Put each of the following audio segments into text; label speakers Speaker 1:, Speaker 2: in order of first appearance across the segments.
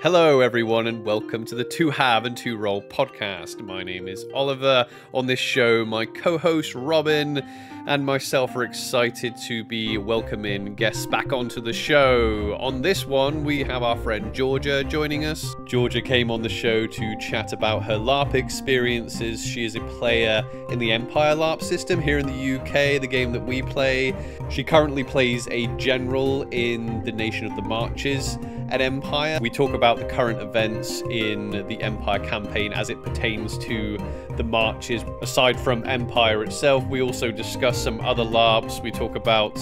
Speaker 1: Hello everyone and welcome to the Two Have and Two Roll podcast. My name is Oliver. On this show, my co-host Robyn and myself are excited to be welcoming guests back onto the show. On this one, we have our friend Georgia joining us. Georgia came on the show to chat about her LARP experiences. She is a player in the Empire LARP system here in the UK, the game that we play. She currently plays a general in the Nation of the Marches at Empire. We talk about the current events in the Empire campaign as it pertains to the marches. Aside from Empire itself, we also discuss some other LARPs. We talk about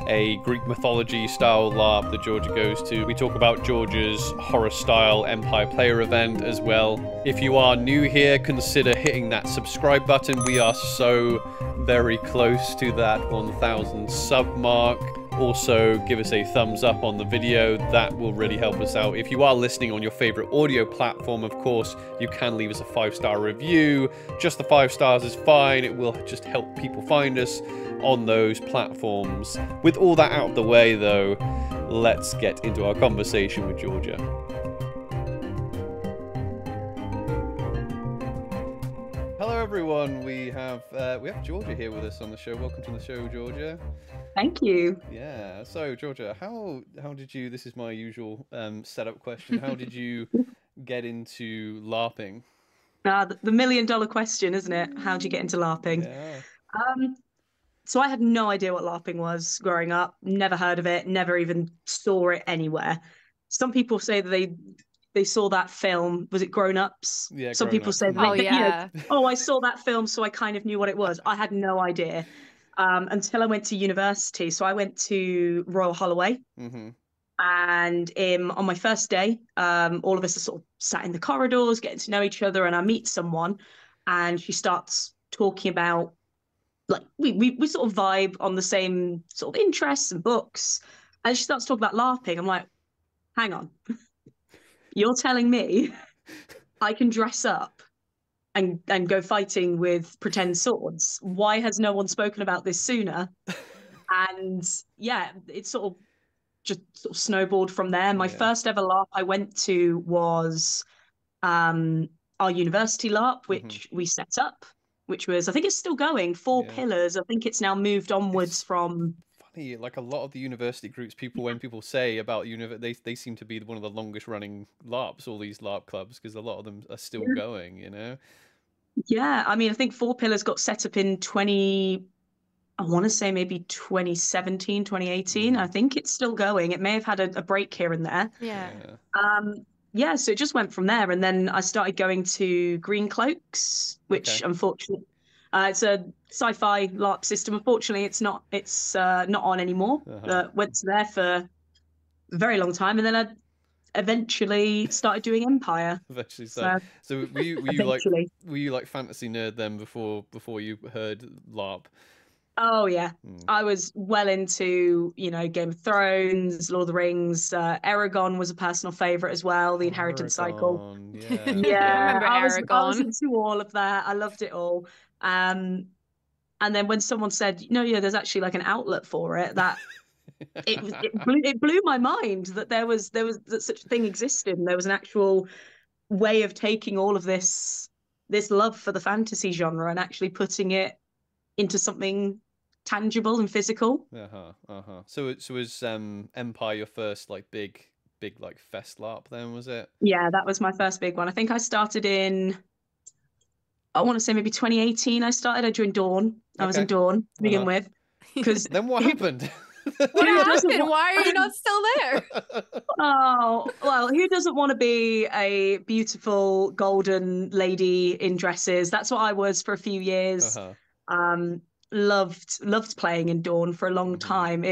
Speaker 1: a Greek mythology style LARP that Georgia goes to. We talk about Georgia's horror style Empire player event as well. If you are new here, consider hitting that subscribe button. We are so very close to that 1,000 sub mark. Also, give us a thumbs up on the video. That will really help us out. If you are listening on your favorite audio platform, of course, you can leave us a 5-star review. Just the 5 stars is fine. It will just help people find us on those platforms. With all that out of the way, though, let's get into our conversation with Georgia. Hello, everyone. We have Georgia here with us on the show. Welcome to the show, Georgia.
Speaker 2: Thank you.
Speaker 1: Yeah. So, Georgia, how did you? This is my usual setup question. How did you get into LARPing?
Speaker 2: The $1 million question, isn't it? How do you get into LARPing?
Speaker 1: Yeah.
Speaker 2: So I had no idea what LARPing was growing up. Never heard of it. Never even saw it anywhere. Some people say that they saw that film. Was it Grown Ups?
Speaker 1: Yeah.
Speaker 2: Some people say, that I saw that film, so I kind of knew what it was. I had no idea. Until I went to university. So I went to Royal Holloway, and on my first day, all of us are sort of sat in the corridors, getting to know each other, and I meet someone, and she starts talking about, like, we sort of vibe on the same sort of interests and books, and she starts talking about LARPing. I'm like, hang on, you're telling me I can dress up and go fighting with pretend swords? Why has no one spoken about this sooner? And yeah, it sort of just sort of snowballed from there. My first ever LARP I went to was our university LARP, which we set up, which was, I think it's still going, 4 pillars. I think it's now moved onwards from...
Speaker 1: Funny, like a lot of the university groups, when people say about they seem to be one of the longest running LARPs, all these LARP clubs, because a lot of them are still going, you know?
Speaker 2: Yeah, I mean, I think 4 pillars got set up in I want to say maybe 2017, 2018. I think it's still going. It may have had a break here and there. Yeah, so it just went from there. And then I started going to Green Cloaks, which unfortunately, it's a sci-fi LARP system. Unfortunately, it's not on anymore. Went to there for a very long time. And then I eventually started doing Empire.
Speaker 1: Eventually, so were you like fantasy nerd then before you heard LARP?
Speaker 2: Oh yeah, I was well into, Game of Thrones, Lord of the Rings. Aragon was a personal favorite as well. The Inheritance Cycle.
Speaker 1: Yeah.
Speaker 2: I was into all of that. I loved it all. And then when someone said, there's actually like an outlet for it, that it blew my mind that there was that such a thing existed, and there was an actual way of taking all of this love for the fantasy genre and actually putting it into something tangible and physical.
Speaker 1: So was Empire your first like big like fest LARP then, was it?
Speaker 2: Yeah, that was my first big one. I think I started in, I want to say maybe 2018. I joined Dawn. I was in Dawn to begin with. Because
Speaker 1: then what happened?
Speaker 3: What happened? Why are you not still there?
Speaker 2: Oh, well, who doesn't want to be a beautiful golden lady in dresses? That's what I was for a few years. Loved playing in Dawn for a long time.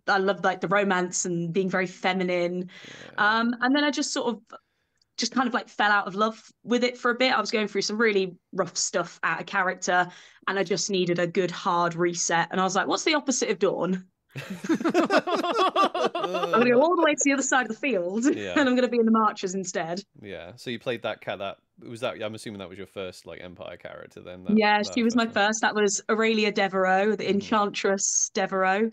Speaker 2: I loved like the romance and being very feminine. And then I just kind of like fell out of love with it for a bit. I was going through some really rough stuff out of character, and I just needed a good hard reset. And I was like, what's the opposite of Dawn? I'm going to go all the way to the other side of the field, and I'm going to be in the marches instead.
Speaker 1: Yeah. So you played that I'm assuming that was your first like Empire character then.
Speaker 2: She was my first. That was Aurelia Devereaux, the Enchantress Devereaux.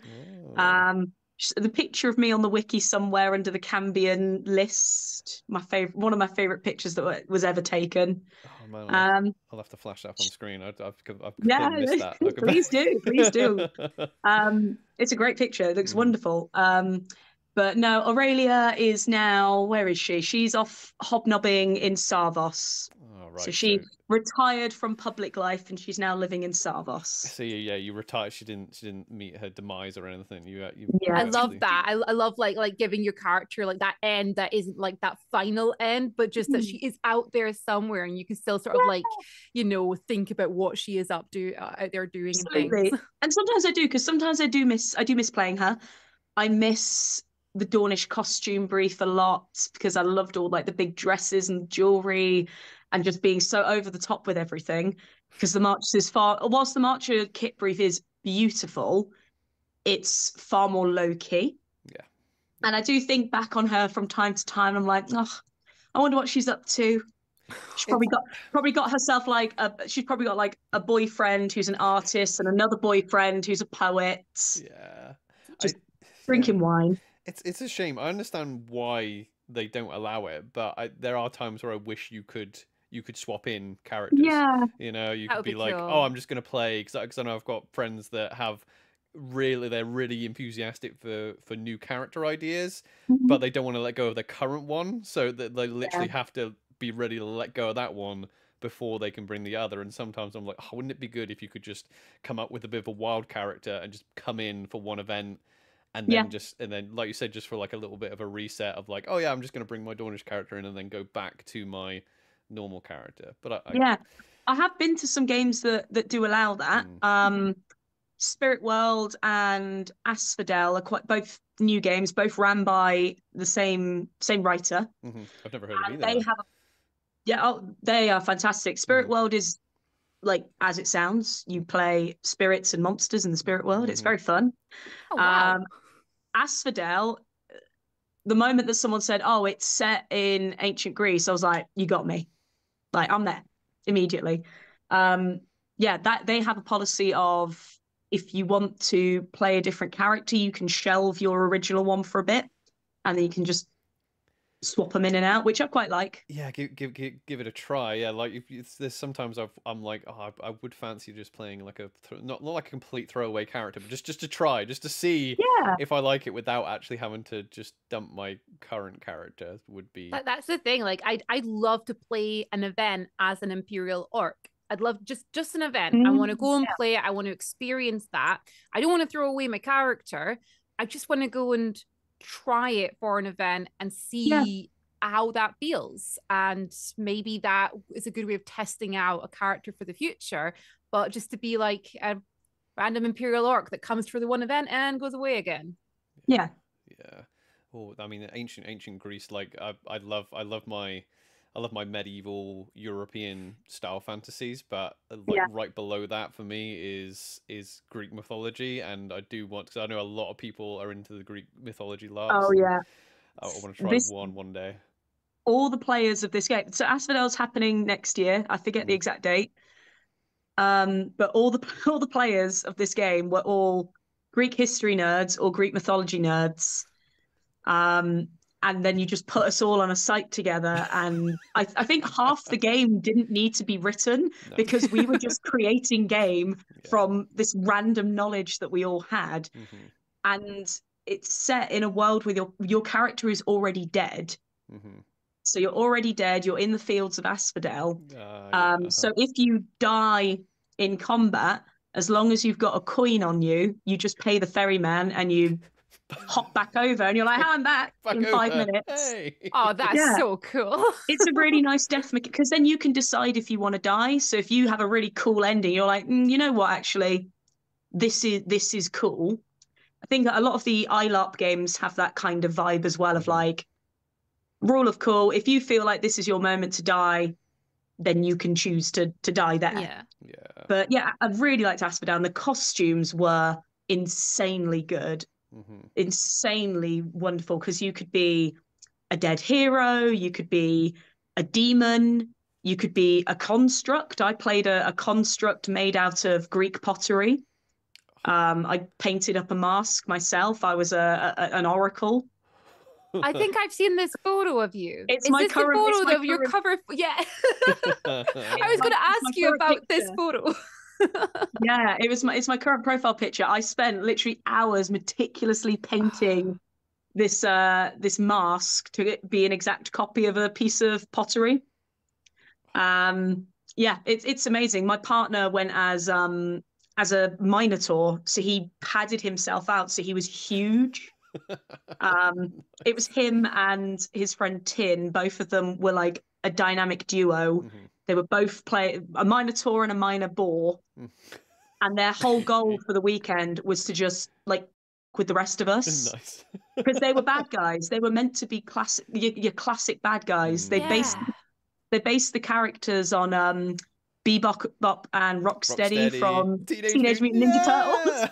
Speaker 2: the picture of me on the wiki somewhere under the Cambion list. One of my favorite pictures that was ever taken.
Speaker 1: Oh man, I'll have to flash that up on screen. I've
Speaker 2: yeah,
Speaker 1: missed that.
Speaker 2: Please do. It's a great picture. It looks wonderful. But no, Aurelia is now, where is she? She's off hobnobbing in Sarvos.
Speaker 1: Oh, right.
Speaker 2: So she retired from public life and she's now living in Sarvos.
Speaker 1: So yeah, you retired. She didn't meet her demise or anything.
Speaker 3: Yeah. I love that. I love like giving your character like that end that isn't like that final end, but just that she is out there somewhere and you can still sort of like, you know, think about what she is up to out there doing. Absolutely. And things.
Speaker 2: And sometimes I do, because sometimes I do miss playing her. I miss the Dornish costume brief a lot because I loved all like the big dresses and jewelry and just being so over the top with everything. Because the March is whilst the Marcher kit brief is beautiful, it's far more low key.
Speaker 1: Yeah.
Speaker 2: And I do think back on her from time to time. I'm like, oh, I wonder what she's up to. She's probably got herself like she's probably got like a boyfriend who's an artist and another boyfriend who's a poet.
Speaker 1: Yeah.
Speaker 2: Just drinking wine.
Speaker 1: It's a shame. I understand why they don't allow it, but there are times where I wish you could swap in characters.
Speaker 2: Yeah.
Speaker 1: You know, you could be like, cool. Oh, I'm just gonna play because I know I've got friends that they're really enthusiastic for new character ideas, but they don't want to let go of their current one, so that they literally have to be ready to let go of that one before they can bring the other. And sometimes I'm like, oh, wouldn't it be good if you could just come up with a bit of a wild character and just come in for one event and then like you said, just for like a little bit of a reset of like, oh yeah, I'm just going to bring my Dornish character in and then go back to my normal character. But
Speaker 2: I have been to some games that do allow that. Spirit World and Asphodel are both new games, both ran by the same writer.
Speaker 1: I've never heard of either.
Speaker 2: They are fantastic. Spirit World is like as it sounds. You play spirits and monsters in the Spirit World. It's very fun.
Speaker 3: Oh, wow.
Speaker 2: Asphodel, the moment that someone said, "Oh, it's set in ancient Greece," I was like, "You got me!" Like I'm there immediately. That they have a policy of if you want to play a different character, you can shelve your original one for a bit, and then you can just swap them in and out, which I quite like.
Speaker 1: Yeah, give it a try. Yeah, like there's sometimes I'm like, oh, I would fancy just playing like not like a complete throwaway character, but just to try, just to see if I like it without actually having to just dump my current character. Would be
Speaker 3: that's the thing. Like I'd love to play an event as an Imperial Orc. I'd love just an event. I want to go and play it. I want to experience that. I don't want to throw away my character. I just want to go and try it for an event and see how that feels. And maybe that is a good way of testing out a character for the future, but just to be like a random Imperial Orc that comes for the one event and goes away again.
Speaker 2: Yeah.
Speaker 1: Oh, I mean, ancient Greece, like I love my medieval European style fantasies, but right below that for me is Greek mythology, and I do want, because I know a lot of people are into the Greek mythology LARPs.
Speaker 2: Oh yeah,
Speaker 1: I want to try one day.
Speaker 2: All the players of this game. So Asphodel's happening next year. I forget the exact date. But all the players of this game were all Greek history nerds or Greek mythology nerds. And then you just put us all on a site together, and I think half the game didn't need to be written because we were just creating game from this random knowledge that we all had. And it's set in a world where your character is already dead. So you're already dead, you're in the fields of Asphodel. So if you die in combat, as long as you've got a coin on you, you just pay the ferryman and you hop back over, and you're like, "Hey, I'm back in 5 minutes."
Speaker 1: Hey.
Speaker 3: Oh, that's so cool.
Speaker 2: It's a really nice death mechanic, because then you can decide if you want to die. So if you have a really cool ending, you're like, you know what, actually, this is cool. I think a lot of the ILARP games have that kind of vibe as well, of like, rule of cool, if you feel like this is your moment to die, then you can choose to die there. But yeah, I really liked Asphodel, and the costumes were insanely good. Insanely wonderful, because you could be a dead hero, you could be a demon, you could be a construct. I played a construct made out of Greek pottery. I painted up a mask myself. I was an oracle.
Speaker 3: I think I've seen this photo of you.
Speaker 2: It's
Speaker 3: Is
Speaker 2: my
Speaker 3: this
Speaker 2: current,
Speaker 3: the
Speaker 2: it's
Speaker 3: photo
Speaker 2: my
Speaker 3: of your
Speaker 2: current-
Speaker 3: cover? Yeah. I was going to ask you
Speaker 2: current
Speaker 3: about this
Speaker 2: picture.
Speaker 3: photo.
Speaker 2: Yeah, it's my current profile picture. I spent literally hours meticulously painting this this mask to be an exact copy of a piece of pottery. Yeah, it's amazing. My partner went as a minotaur, so he padded himself out, so he was huge. It was him and his friend Tin. Both of them were like a dynamic duo. They were both playing a minotaur and a minor boar, and their whole goal for the weekend was to just like with the rest of us.
Speaker 1: Nice.
Speaker 2: Because they were bad guys. They were meant to be classic, your classic bad guys. They based the characters on Bebop and Rocksteady from Teenage Mutant Ninja Turtles,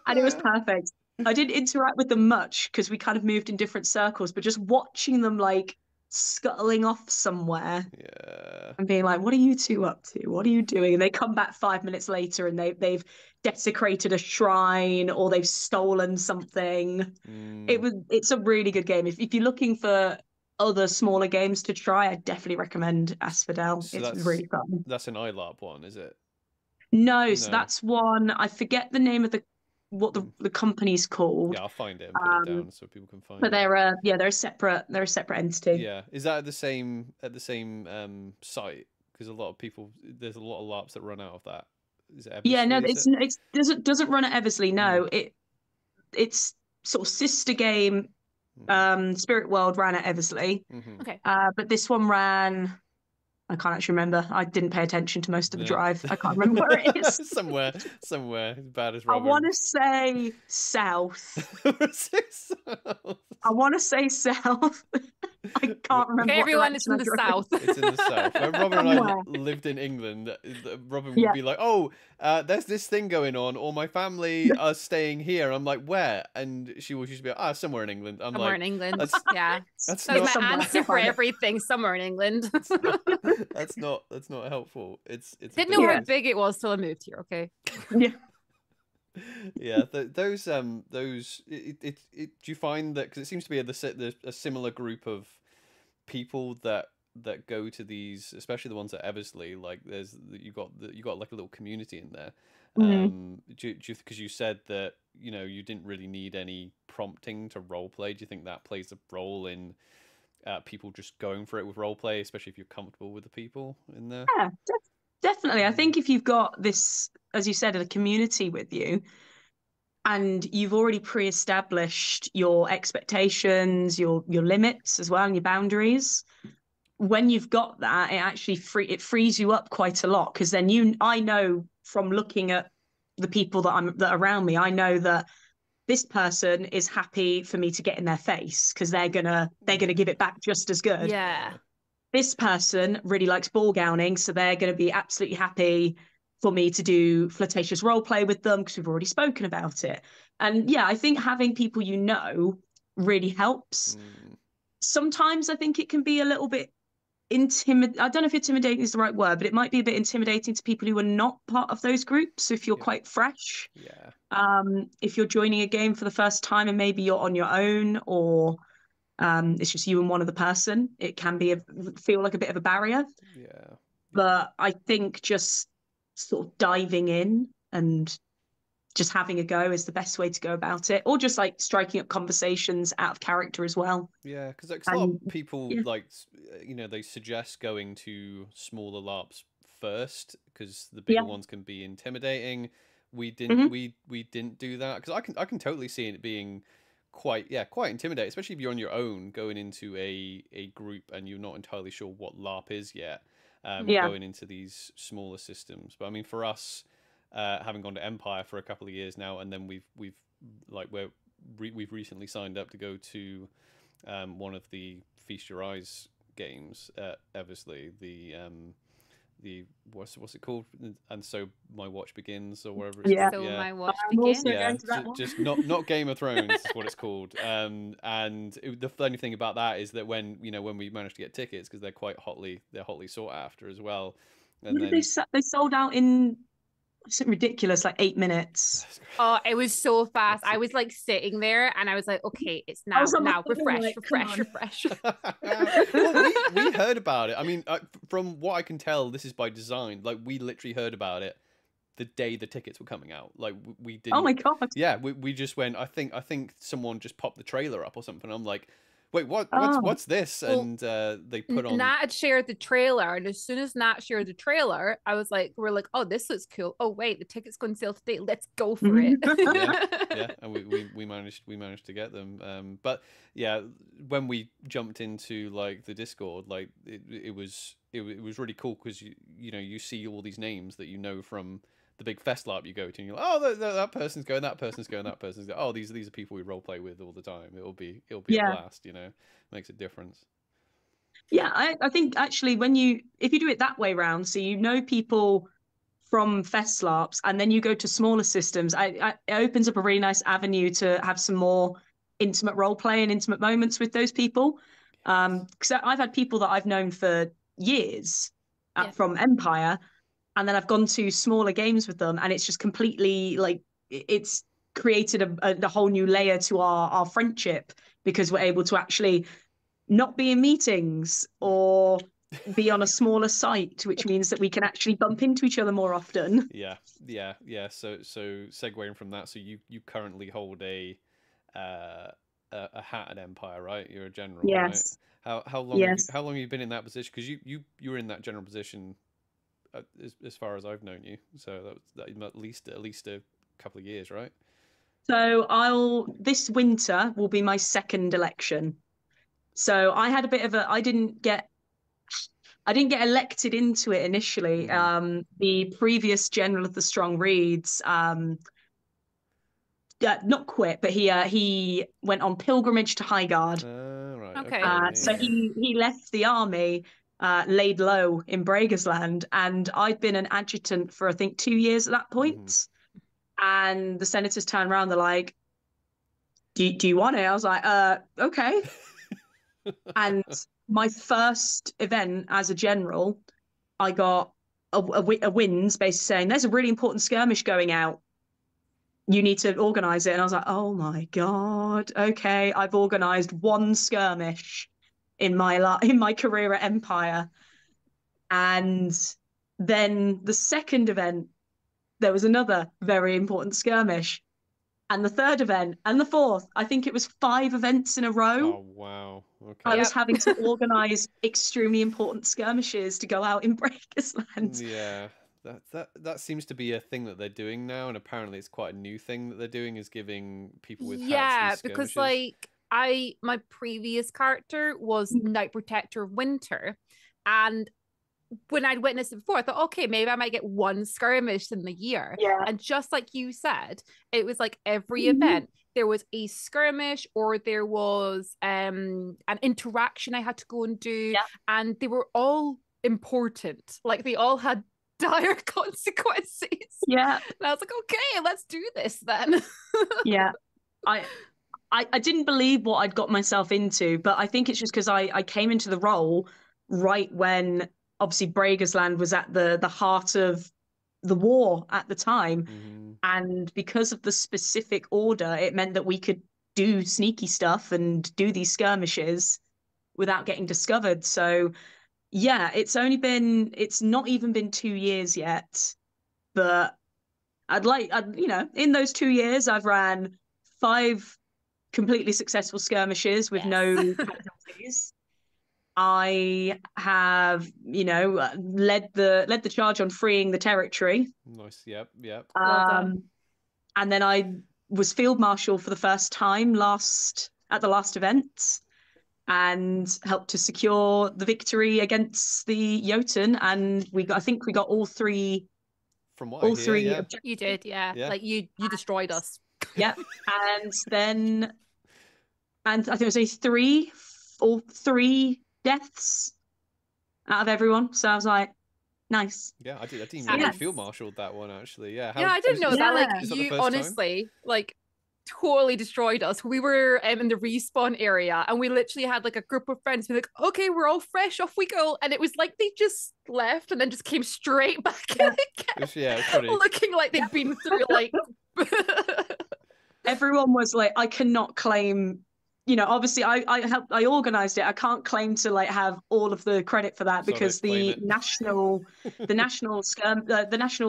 Speaker 2: and it was perfect. I didn't interact with them much because we kind of moved in different circles, but just watching them like scuttling off somewhere and being like, what are you two up to? What are you doing? And they come back 5 minutes later and they've desecrated a shrine or they've stolen something. It's a really good game. If you're looking for other smaller games to try, I definitely recommend Asphodel. So it's really fun.
Speaker 1: That's an iLarp one, is it?
Speaker 2: No, so that's one. I forget the name of what the company's called.
Speaker 1: Yeah, I'll find it and put it down so people can find
Speaker 2: but
Speaker 1: it.
Speaker 2: They're a separate entity.
Speaker 1: Yeah, is that at the same site? Because there's a lot of LARPs that run out of that. Is it Eversley,
Speaker 2: yeah, no, it doesn't run at Eversley. No, it's sort of sister game. Spirit World ran at Eversley.
Speaker 3: Okay.
Speaker 2: But this one ran. I can't actually remember. I didn't pay attention to most of the drive. I can't remember where it is.
Speaker 1: somewhere as bad as Robyn.
Speaker 2: I want to say south. I want to say south. I can't remember.
Speaker 3: Okay, everyone, it's in the south.
Speaker 1: It's in the south. When Robyn and I lived in England, Robyn would be like, "Oh, there's this thing going on, or my family are staying here." I'm like, "Where?" And she would just be like, somewhere in England. I'm
Speaker 3: somewhere
Speaker 1: like,
Speaker 3: in England. Yeah,
Speaker 1: that's
Speaker 3: my answer for everything. Somewhere in England.
Speaker 1: That's not helpful. It's
Speaker 3: didn't know how big it was till I moved here. Okay.
Speaker 2: Yeah.
Speaker 1: Yeah, those do you find that, because it seems to be a similar group of people that go to these, especially the ones at Eversley, like you got like a little community in there. Because you said that you didn't really need any prompting to role play. Do you think that plays a role in people just going for it with role play, especially if you're comfortable with the people in there?
Speaker 2: Yeah, definitely. I think if you've got this, as you said, a community with you, and you've already pre-established your expectations, your limits as well, and your boundaries, when you've got that, it actually frees you up quite a lot, because then I know from looking at the people that are around me, I know that this person is happy for me to get in their face because they're gonna give it back just as good.
Speaker 3: Yeah.
Speaker 2: This person really likes ball gowning, so they're going to be absolutely happy for me to do flirtatious role play with them because we've already spoken about it. And yeah, I think having people really helps. Sometimes I think it can be a little bit intimidating. I don't know if intimidating is the right word, but it might be a bit intimidating to people who are not part of those groups. If you're quite fresh, if you're joining a game for the first time and maybe you're on your own, or it's just you and one other person, it can feel like a bit of a barrier. But I think just sort of diving in and just having a go is the best way to go about it, or just like striking up conversations out of character as well.
Speaker 1: Yeah, because like a lot of people like they suggest going to smaller LARPs first because the bigger ones can be intimidating. We didn't we didn't do that, because I can totally see it being quite intimidating, especially if you're on your own going into a group and you're not entirely sure what LARP is yet. Going into these smaller systems. But I mean, for us, having gone to Empire for a couple of years now, and then we've recently signed up to go to one of the Feast Your Eyes games at Eversley, the what's it called? And So My Watch Begins, or whatever it's called.
Speaker 3: So My Watch Begins.
Speaker 1: Just not Game of Thrones is what it's called. The funny thing about that is that when we managed to get tickets, because they're hotly sought after as well. And
Speaker 2: they sold out in something ridiculous, like 8 minutes.
Speaker 3: Oh, it was so fast. I was like sitting there and I was like, okay, it's now, refresh.
Speaker 1: Well, we heard about it. I mean, from what I can tell, this is by design. Like, we literally heard about it the day the tickets were coming out. Like, we didn't.
Speaker 2: Oh my God.
Speaker 1: Yeah, we just went, I think someone just popped the trailer up or something. I'm like, wait, what's this? And they put on.
Speaker 3: Nat had shared the trailer, and as soon as Nat shared the trailer, I was like, we're like, oh, this looks cool. Oh wait, the tickets go on sale today. Let's go for it.
Speaker 1: Yeah, and we managed to get them. But yeah, when we jumped into like the Discord, like it was really cool because you see all these names that you know from the big fest LARP you go to, and you're like, oh, that person's going, that person's going, that person's going. Oh, these are people we roleplay with all the time. It'll be a blast, makes a difference.
Speaker 2: Yeah, I think actually if you do it that way round, so people from fest LARPs, and then you go to smaller systems, it opens up a really nice avenue to have some more intimate roleplay and intimate moments with those people. Because I've had people that I've known for years from Empire, and then I've gone to smaller games with them, and it's just completely like it's created a whole new layer to our friendship, because we're able to actually not be in meetings or be on a smaller site, which means that we can actually bump into each other more often.
Speaker 1: Yeah. So segueing from that, so you currently hold a hat at Empire, right? You're a general,
Speaker 2: yes.
Speaker 1: Right? How long have you been in that position? Because you were in that general position as far as I've known you, so that at least a couple of years, right?
Speaker 2: So this winter will be my second election. So I had a bit of I didn't get elected into it initially. Mm-hmm. The previous general of the Strong Reeds, not quit, but he went on pilgrimage to Highguard.
Speaker 1: Right.
Speaker 3: Okay.
Speaker 2: So he left the army, laid low in Bregersland, and I'd been an adjutant for I think 2 years at that point. Mm-hmm. And the senators turned around, they're like, do you want it? I was like, okay. And my first event as a general, I got a wins basically saying, there's a really important skirmish going out. You need to organise it. And I was like, oh my God, okay. I've organised one skirmish in my career at Empire. And then the second event, there was another very important skirmish. And the third event and the fourth, I think it was 5 events in a row.
Speaker 1: Oh, wow. Okay.
Speaker 2: I was having to organise extremely important skirmishes to go out in Bregersland.
Speaker 1: Yeah, that seems to be a thing that they're doing now, and apparently it's quite a new thing that they're doing, is giving people with hats these
Speaker 3: because like my previous character was Knight Protector of Winter, and when I'd witnessed it before, I thought, okay, maybe I might get one skirmish in the year.
Speaker 2: Yeah.
Speaker 3: And just like you said, it was like every event, there was a skirmish or there was an interaction I had to go and do.
Speaker 2: Yeah. And
Speaker 3: they were all important. Like they all had dire consequences.
Speaker 2: Yeah.
Speaker 3: And I was like, okay, let's do this then.
Speaker 2: Yeah. I didn't believe what I'd got myself into, but I think it's just because I came into the role right when obviously Bregersland was at the heart of the war at the time. Mm-hmm. And because of the specific order, it meant that we could do sneaky stuff and do these skirmishes without getting discovered. So yeah, it's not even been 2 years yet, but in those 2 years, I've ran 5 completely successful skirmishes with no casualties. I have, led the charge on freeing the territory.
Speaker 1: Nice. Yep.
Speaker 2: And then I was field marshal for the first time at the last event, and helped to secure the victory against the Jotun. And I think we got all 3.
Speaker 1: From what all I hear, yeah.
Speaker 3: You did, yeah. Like you destroyed us.
Speaker 2: Yeah. And I think it was only 3 deaths out of everyone. So I was like, nice.
Speaker 1: Yeah, I didn't even know you field marshaled that one, actually. Yeah.
Speaker 3: I didn't know that. Like, you honestly, like, totally destroyed us. We were in the respawn area, and we literally had like a group of friends who were like, okay, we're all fresh, off we go. And it was like they just left and then just came straight back in again.
Speaker 1: Yeah, it's funny.
Speaker 3: Looking like they'd been through like
Speaker 2: everyone was like, I cannot claim, you know, obviously I organized it. I can't claim to like have all of the credit for that, because the national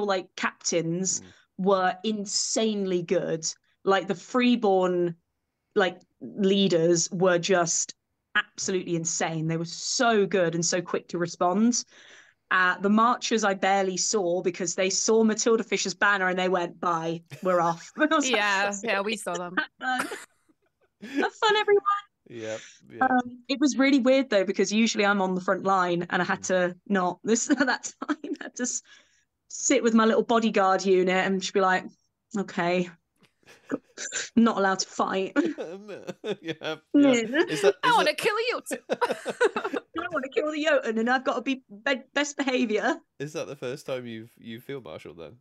Speaker 2: like captains were insanely good. Like the freeborn like leaders were just absolutely insane. They were so good and so quick to respond. The marchers I barely saw, because they saw Matilda Fischer's banner and they went, bye, we're off.
Speaker 3: Yeah, we saw them.
Speaker 2: Have fun, everyone.
Speaker 1: Yeah.
Speaker 2: It was really weird though, because usually I'm on the front line, and I had to not that time. I had to sit with my little bodyguard unit and just be like, okay, not allowed to fight.
Speaker 3: I want to kill a Jotun.
Speaker 2: I want to kill the Jotun, and I've got to be best behavior.
Speaker 1: Is that the first time you field marshaled then?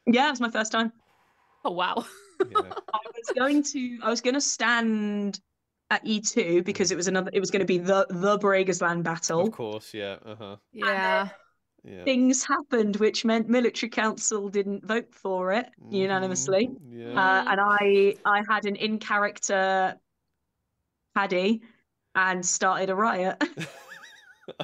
Speaker 2: Yeah, it was my first time.
Speaker 3: Oh wow.
Speaker 1: Yeah.
Speaker 2: I was going to stand at E2 because it was going to be the Bregersland battle.
Speaker 1: Of course, yeah.
Speaker 3: Yeah.
Speaker 1: Yeah.
Speaker 2: Things happened which meant military council didn't vote for it unanimously.
Speaker 1: Yeah.
Speaker 2: And I had an in-character Paddy and started a riot.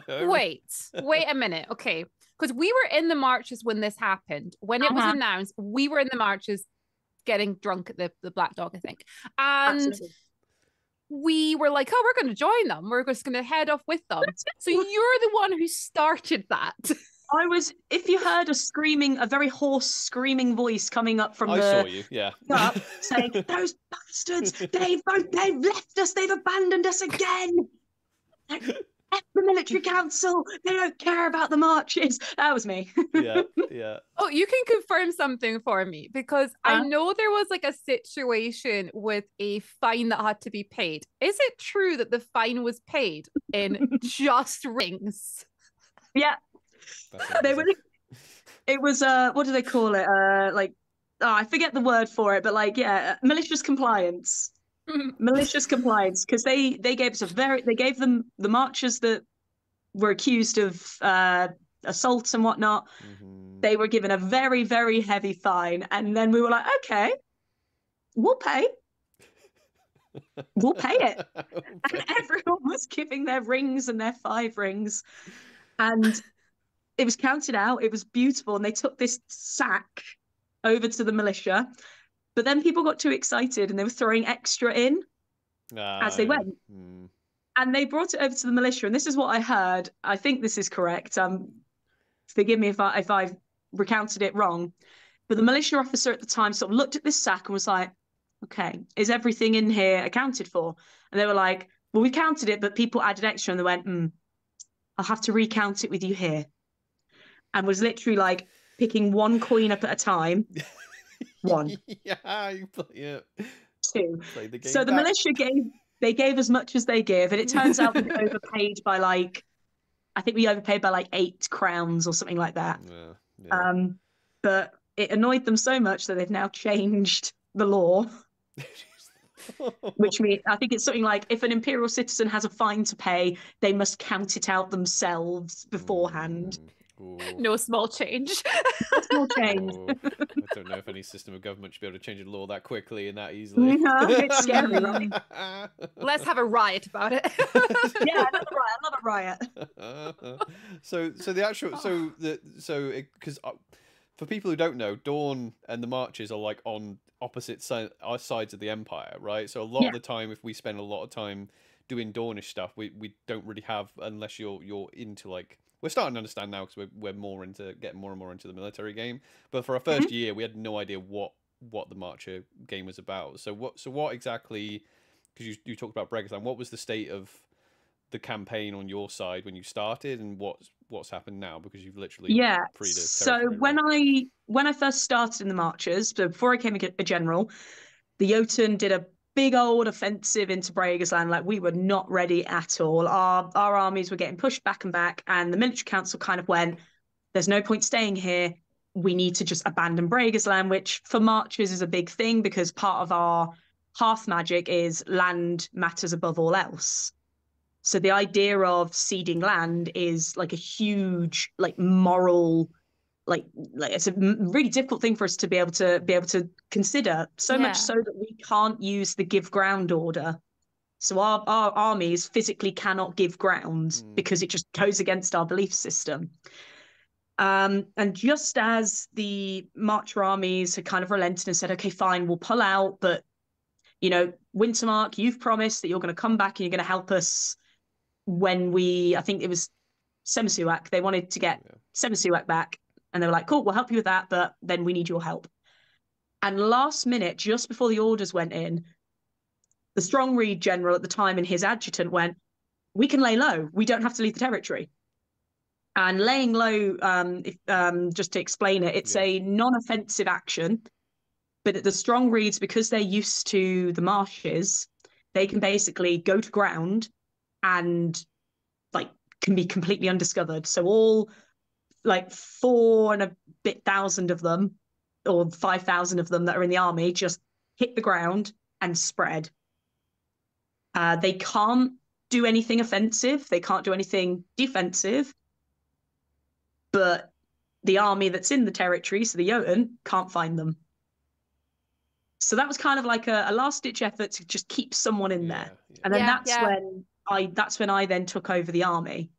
Speaker 3: Wait a minute. Okay. Because we were in the marches when this happened. When it was announced, we were in the marches getting drunk at the Black Dog, I think. And
Speaker 2: Absolutely.
Speaker 3: We were like, oh, we're going to join them. We're just going to head off with them. So you're the one who started that.
Speaker 2: If you heard a very hoarse screaming voice coming up from
Speaker 1: I saw you, yeah.
Speaker 2: Up saying, those bastards, they've left us, they've abandoned us again. F the military council, they don't care about the marches. That was me.
Speaker 1: Yeah.
Speaker 3: Oh, you can confirm something for me, because I know there was like a situation with a fine that had to be paid. Is it true that the fine was paid in just rings?
Speaker 2: Yeah. It was what do they call it? I forget the word for it, but like, yeah, malicious compliance. Malicious compliance, because they gave us they gave them the marchers that were accused of assaults and whatnot. They were given a very, very heavy fine, and then we were like, okay, we'll pay it. And everyone was giving their rings and their 5 rings, and it was counted out. It was beautiful, and they took this sack over to the militia. But then people got too excited and they were throwing extra in as they went. And they brought it over to the militia. And this is what I heard. I think this is correct. Forgive me if I've recounted it wrong. But the militia officer at the time sort of looked at this sack and was like, okay, is everything in here accounted for? And they were like, well, we counted it, but people added extra. And they went, I'll have to recount it with you here. And was literally like picking 1 coin up at a time. 1.
Speaker 1: Yeah.
Speaker 2: 2. So the militia gave as much as they give, and it turns out we overpaid by I think we overpaid by like 8 crowns or something like that. Yeah. But it annoyed them so much that they've now changed the law, which means I think it's something like if an imperial citizen has a fine to pay, they must count it out themselves beforehand.
Speaker 1: Ooh.
Speaker 3: No small change.
Speaker 2: Small change.
Speaker 1: I don't know if any system of government should be able to change a law that quickly and that easily.
Speaker 2: No, it's scary, right?
Speaker 3: Let's have a riot about it.
Speaker 2: Yeah, I love a riot.
Speaker 1: So the actual because for people who don't know, Dawn and the marches are like on opposite sides of the Empire, right? So a lot of the time, if we spend a lot of time doing Dawnish stuff, we don't really have, unless you're into like. We're starting to understand now because we're more into getting more and more into the military game. But for our first year, we had no idea what the Marcher game was about. So what exactly? Because you talked about Bregersland. What was the state of the campaign on your side when you started, and what's happened now? Because you've literally freed a territory.
Speaker 2: So when I first started in the Marchers, so before I became a general, the Jotun did a big old offensive into Bregersland. Like, we were not ready at all. Our armies were getting pushed back and back, and the military council kind of went, there's no point staying here. We need to just abandon Bregersland, which for marchers is a big thing, because part of our hearth magic is land matters above all else. So the idea of ceding land is like a huge, like moral, like it's a really difficult thing for us to be able to consider. So much so that we can't use the give ground order. So our armies physically cannot give ground because it just goes against our belief system. And just as the Marcher armies had kind of relented and said, okay, fine, we'll pull out, but, you know, Wintermark, you've promised that you're going to come back and you're going to help us when I think it was Semisuak, they wanted to get Semisuak back. And they were like, cool, we'll help you with that, but then we need your help. And last minute, just before the orders went in, the Strong Reed general at the time and his adjutant went, we can lay low. We don't have to leave the territory. And laying low, just to explain it, it's a non-offensive action. But the Strong Reeds, because they're used to the marshes, they can basically go to ground and like can be completely undiscovered. So all like 4,000 and a bit of them, or 5,000 of them that are in the army, just hit the ground and spread. They can't do anything offensive. They can't do anything defensive. But the army that's in the territory, so the Jotun, can't find them. So that was kind of like a last-ditch effort to just keep someone in there. And then that's when I then took over the army.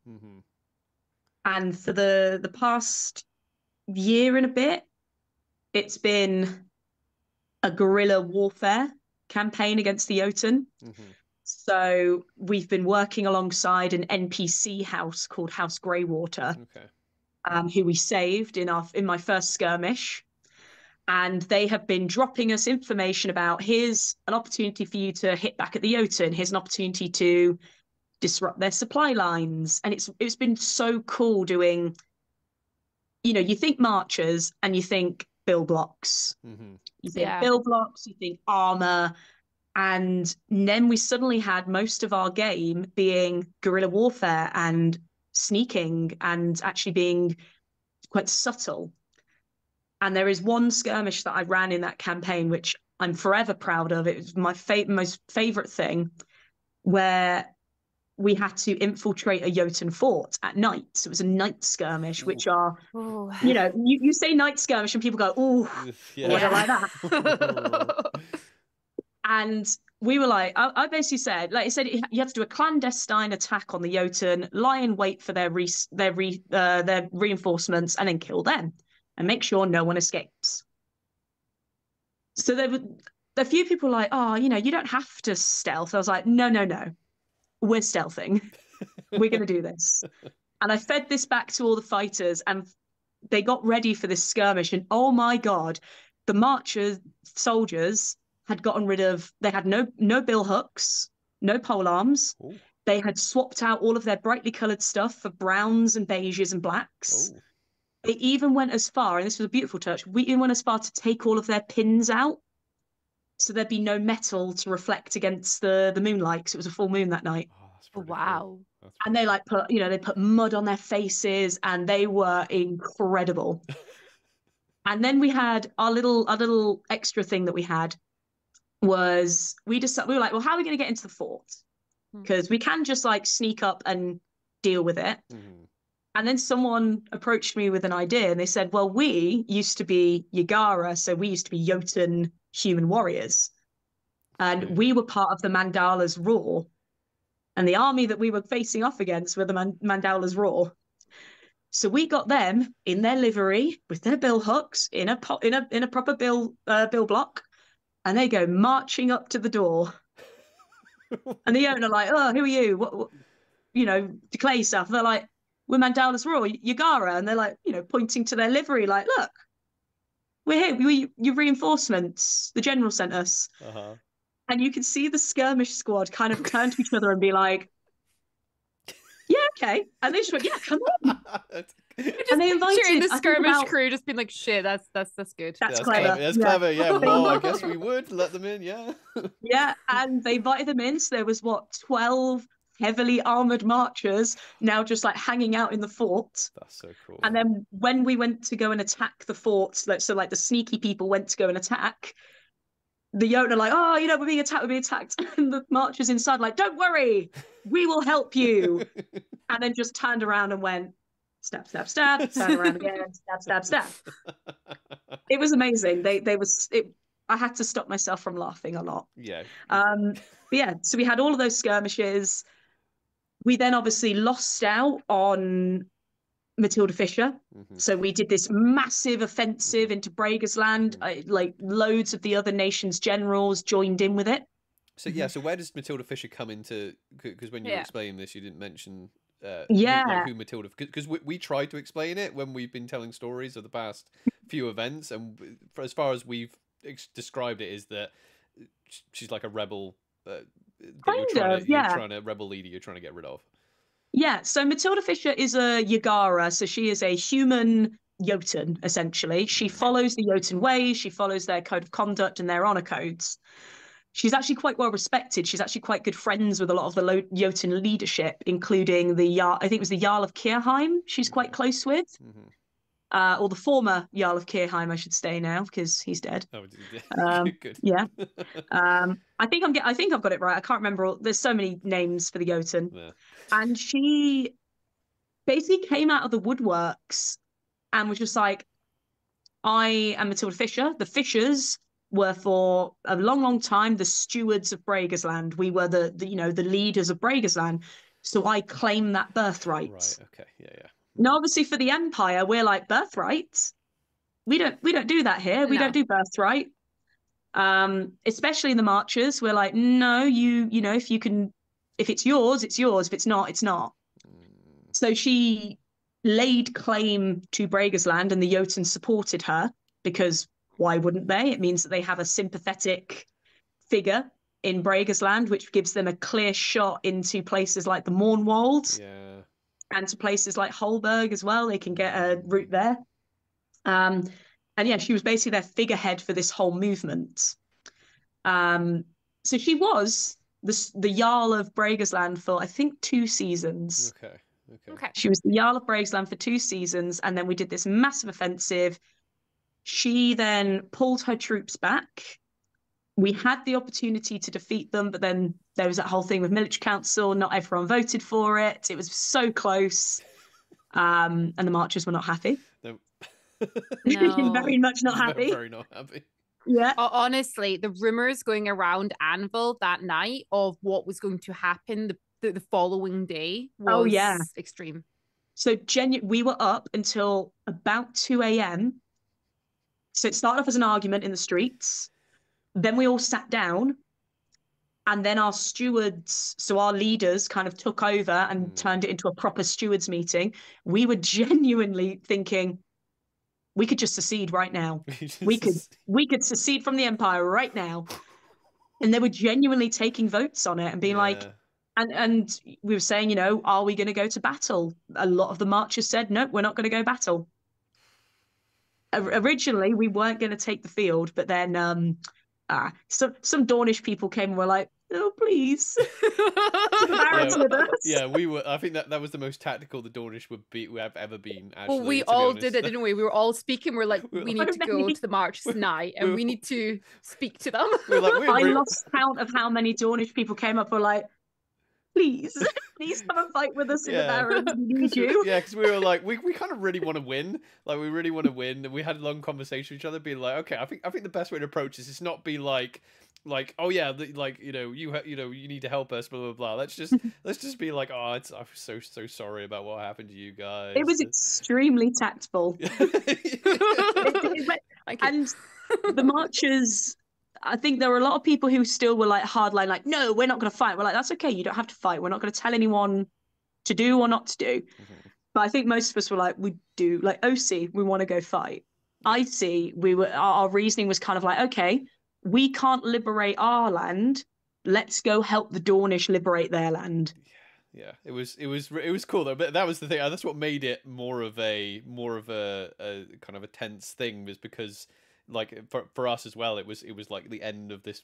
Speaker 2: And for the past year and a bit, it's been a guerrilla warfare campaign against the Jotun. So we've been working alongside an NPC house called House Greywater, who we saved in my first skirmish. And they have been dropping us information about, here's an opportunity for you to hit back at the Jotun. Here's an opportunity to disrupt their supply lines. And it's been so cool doing, you know, you think marchers and you think bill blocks. You think bill blocks, you think armor. And then we suddenly had most of our game being guerrilla warfare and sneaking and actually being quite subtle. And there is one skirmish that I ran in that campaign, which I'm forever proud of. It was my most favorite thing, where we had to infiltrate a Jotun fort at night. So it was a night skirmish, which are, you know, you say night skirmish and people go, oh, I don't like that. And we were like, I basically said, like I said, you had to do a clandestine attack on the Jotun, lie in wait for their reinforcements, and then kill them and make sure no one escapes. So there were a few people like, oh, you know, you don't have to stealth. I was like, no, we're stealthing. We're going to do this. And I fed this back to all the fighters, and they got ready for this skirmish. And oh my God, the Marcher soldiers had gotten rid of, they had no bill hooks, no pole arms. Ooh. They had swapped out all of their brightly coloured stuff for browns and beiges and blacks. Ooh. They even went as far, and this was a beautiful touch, we even went as far to take all of their pins out so there'd be no metal to reflect against the moonlight, because it was a full moon that night.
Speaker 3: Oh, wow.
Speaker 2: Cool. And they like they put mud on their faces, and they were incredible. And then we had our little extra thing that we had was we were like, well, how are we going to get into the fort? Because we can just like sneak up and deal with it. And then someone approached me with an idea, and they said, well, we used to be Yagara, so we used to be Jotun human warriors. And we were part of the Mandala's Raw. And the army that we were facing off against were the Mandala's Raw. So we got them in their livery with their bill hooks in a proper bill block. And they go marching up to the door. And the owner like, oh, who are you? What you know, declare yourself. And they're like, we're Mandala's Raw, Yagara. And they're like, you know, pointing to their livery like, look, we're here. Your reinforcements. The general sent us. And you can see the skirmish squad kind of turn to each other and be like, yeah, okay. And they just went, yeah, come on.
Speaker 3: And they invited the skirmish crew just being like, shit, that's good.
Speaker 2: That's clever.
Speaker 1: That's clever, yeah. Well, I guess we would let them in, yeah.
Speaker 2: Yeah, and they invited them in. So there was 12 heavily armored marchers now just like hanging out in the fort.
Speaker 1: That's so cool.
Speaker 2: And then when we went to go and attack the fort, so like the sneaky people went to go and attack, the Jotun are like, oh, you know, we're being attacked. And the marchers inside like, don't worry, we will help you. And then just turned around and went, stab, stab, stab, turn around again, stab, stab, stab. It was amazing. I had to stop myself from laughing a lot.
Speaker 1: Yeah.
Speaker 2: But yeah, so we had all of those skirmishes. We then obviously lost out on Matilda Fischer. So we did this massive offensive into Brega's land. Like loads of the other nations' generals joined in with it.
Speaker 1: So yeah, so where does Matilda Fischer come into? Because when you were explaining this, you didn't mention who Matilda. Because we tried to explain it when we've been telling stories of the past few events, and as far as we've described it, is that she's like a rebel. You're trying to rebel leader. You're trying to get rid of.
Speaker 2: Yeah, so Matilda Fischer is a Yagara, so she is a human Jotun, essentially. She follows the Jotun ways, she follows their code of conduct and their honor codes. She's actually quite well respected. She's actually quite good friends with a lot of the Jotun leadership, including I think it was the Jarl of Kirheim she's quite close with. Or the former Jarl of Kirheim, I should say now, because he's dead. Good. Yeah. I think I've got it right. I can't remember. There's so many names for the Jotun. Yeah. And she basically came out of the woodworks and was just like, I am Matilda Fischer. The Fischers were for a long, long time the stewards of Brega's land. We were the leaders of Brega's land. So I claim that birthright.
Speaker 1: Right. Okay. Yeah.
Speaker 2: Now, obviously, for the Empire, we're like, birthright? We don't do that here. We don't do birthright. Especially in the marches, we're like, no, if it's yours, it's yours. If it's not, it's not. So she laid claim to Brega's land, and the Jotun supported her because why wouldn't they? It means that they have a sympathetic figure in Brega's land, which gives them a clear shot into places like the Mornwald.
Speaker 1: Yeah.
Speaker 2: And to places like Holberg as well. They can get a route there. And yeah, she was basically their figurehead for this whole movement. So she was the Jarl of Brega's land for, I think, 2 seasons.
Speaker 1: Okay.
Speaker 2: She was the Jarl of Brega's land for 2 seasons, and then we did this massive offensive. She then pulled her troops back. We had the opportunity to defeat them, but then there was that whole thing with military council. Not everyone voted for it. It was so close. And the marchers were not happy.
Speaker 1: No.
Speaker 2: Very much not happy.
Speaker 1: Very not happy.
Speaker 2: Yeah.
Speaker 3: Honestly, the rumors going around Anvil that night of what was going to happen the following day was extreme.
Speaker 2: So we were up until about 2 a.m. So it started off as an argument in the streets. Then we all sat down, and then our stewards, so our leaders kind of took over and turned it into a proper stewards meeting. We were genuinely thinking we could just secede right now. we could secede from the Empire right now. And they were genuinely taking votes on it and being like, and we were saying, are we going to go to battle? A lot of the marchers said, no, we're not going to go battle. Originally, we weren't going to take the field, but then some Dornish people came and were like, oh, please. With us.
Speaker 1: Yeah, we were. I think that was the most tactical the Dornish would have ever been. Actually,
Speaker 3: well, we all did it, didn't we? We were all speaking. We're like, we need to go to the march tonight, and we need to speak to them.
Speaker 2: I lost count of how many Dornish people came up and were like, please come and fight with us in the Barrens. We need you.
Speaker 1: Yeah, because we were like, we kind of really want to win. Like, we really want to win. And we had a long conversation with each other, being like, okay, I think the best way to approach this is not be like, oh yeah, you need to help us, blah blah blah. Let's just be like, oh, I'm so sorry about what happened to you guys.
Speaker 2: It was extremely tactful. And the marchers, I think there were a lot of people who still were like hardline, like, no, we're not going to fight. We're like, that's okay. You don't have to fight. We're not going to tell anyone to do or not to do. But I think most of us were like, we do. Like OC, we want to go fight. IC, our reasoning was kind of like, okay, we can't liberate our land. Let's go help the Dornish liberate their land.
Speaker 1: Yeah, it was cool though. But that was the thing. That's what made it more of a kind of a tense thing, was because like for us as well, it was like the end of this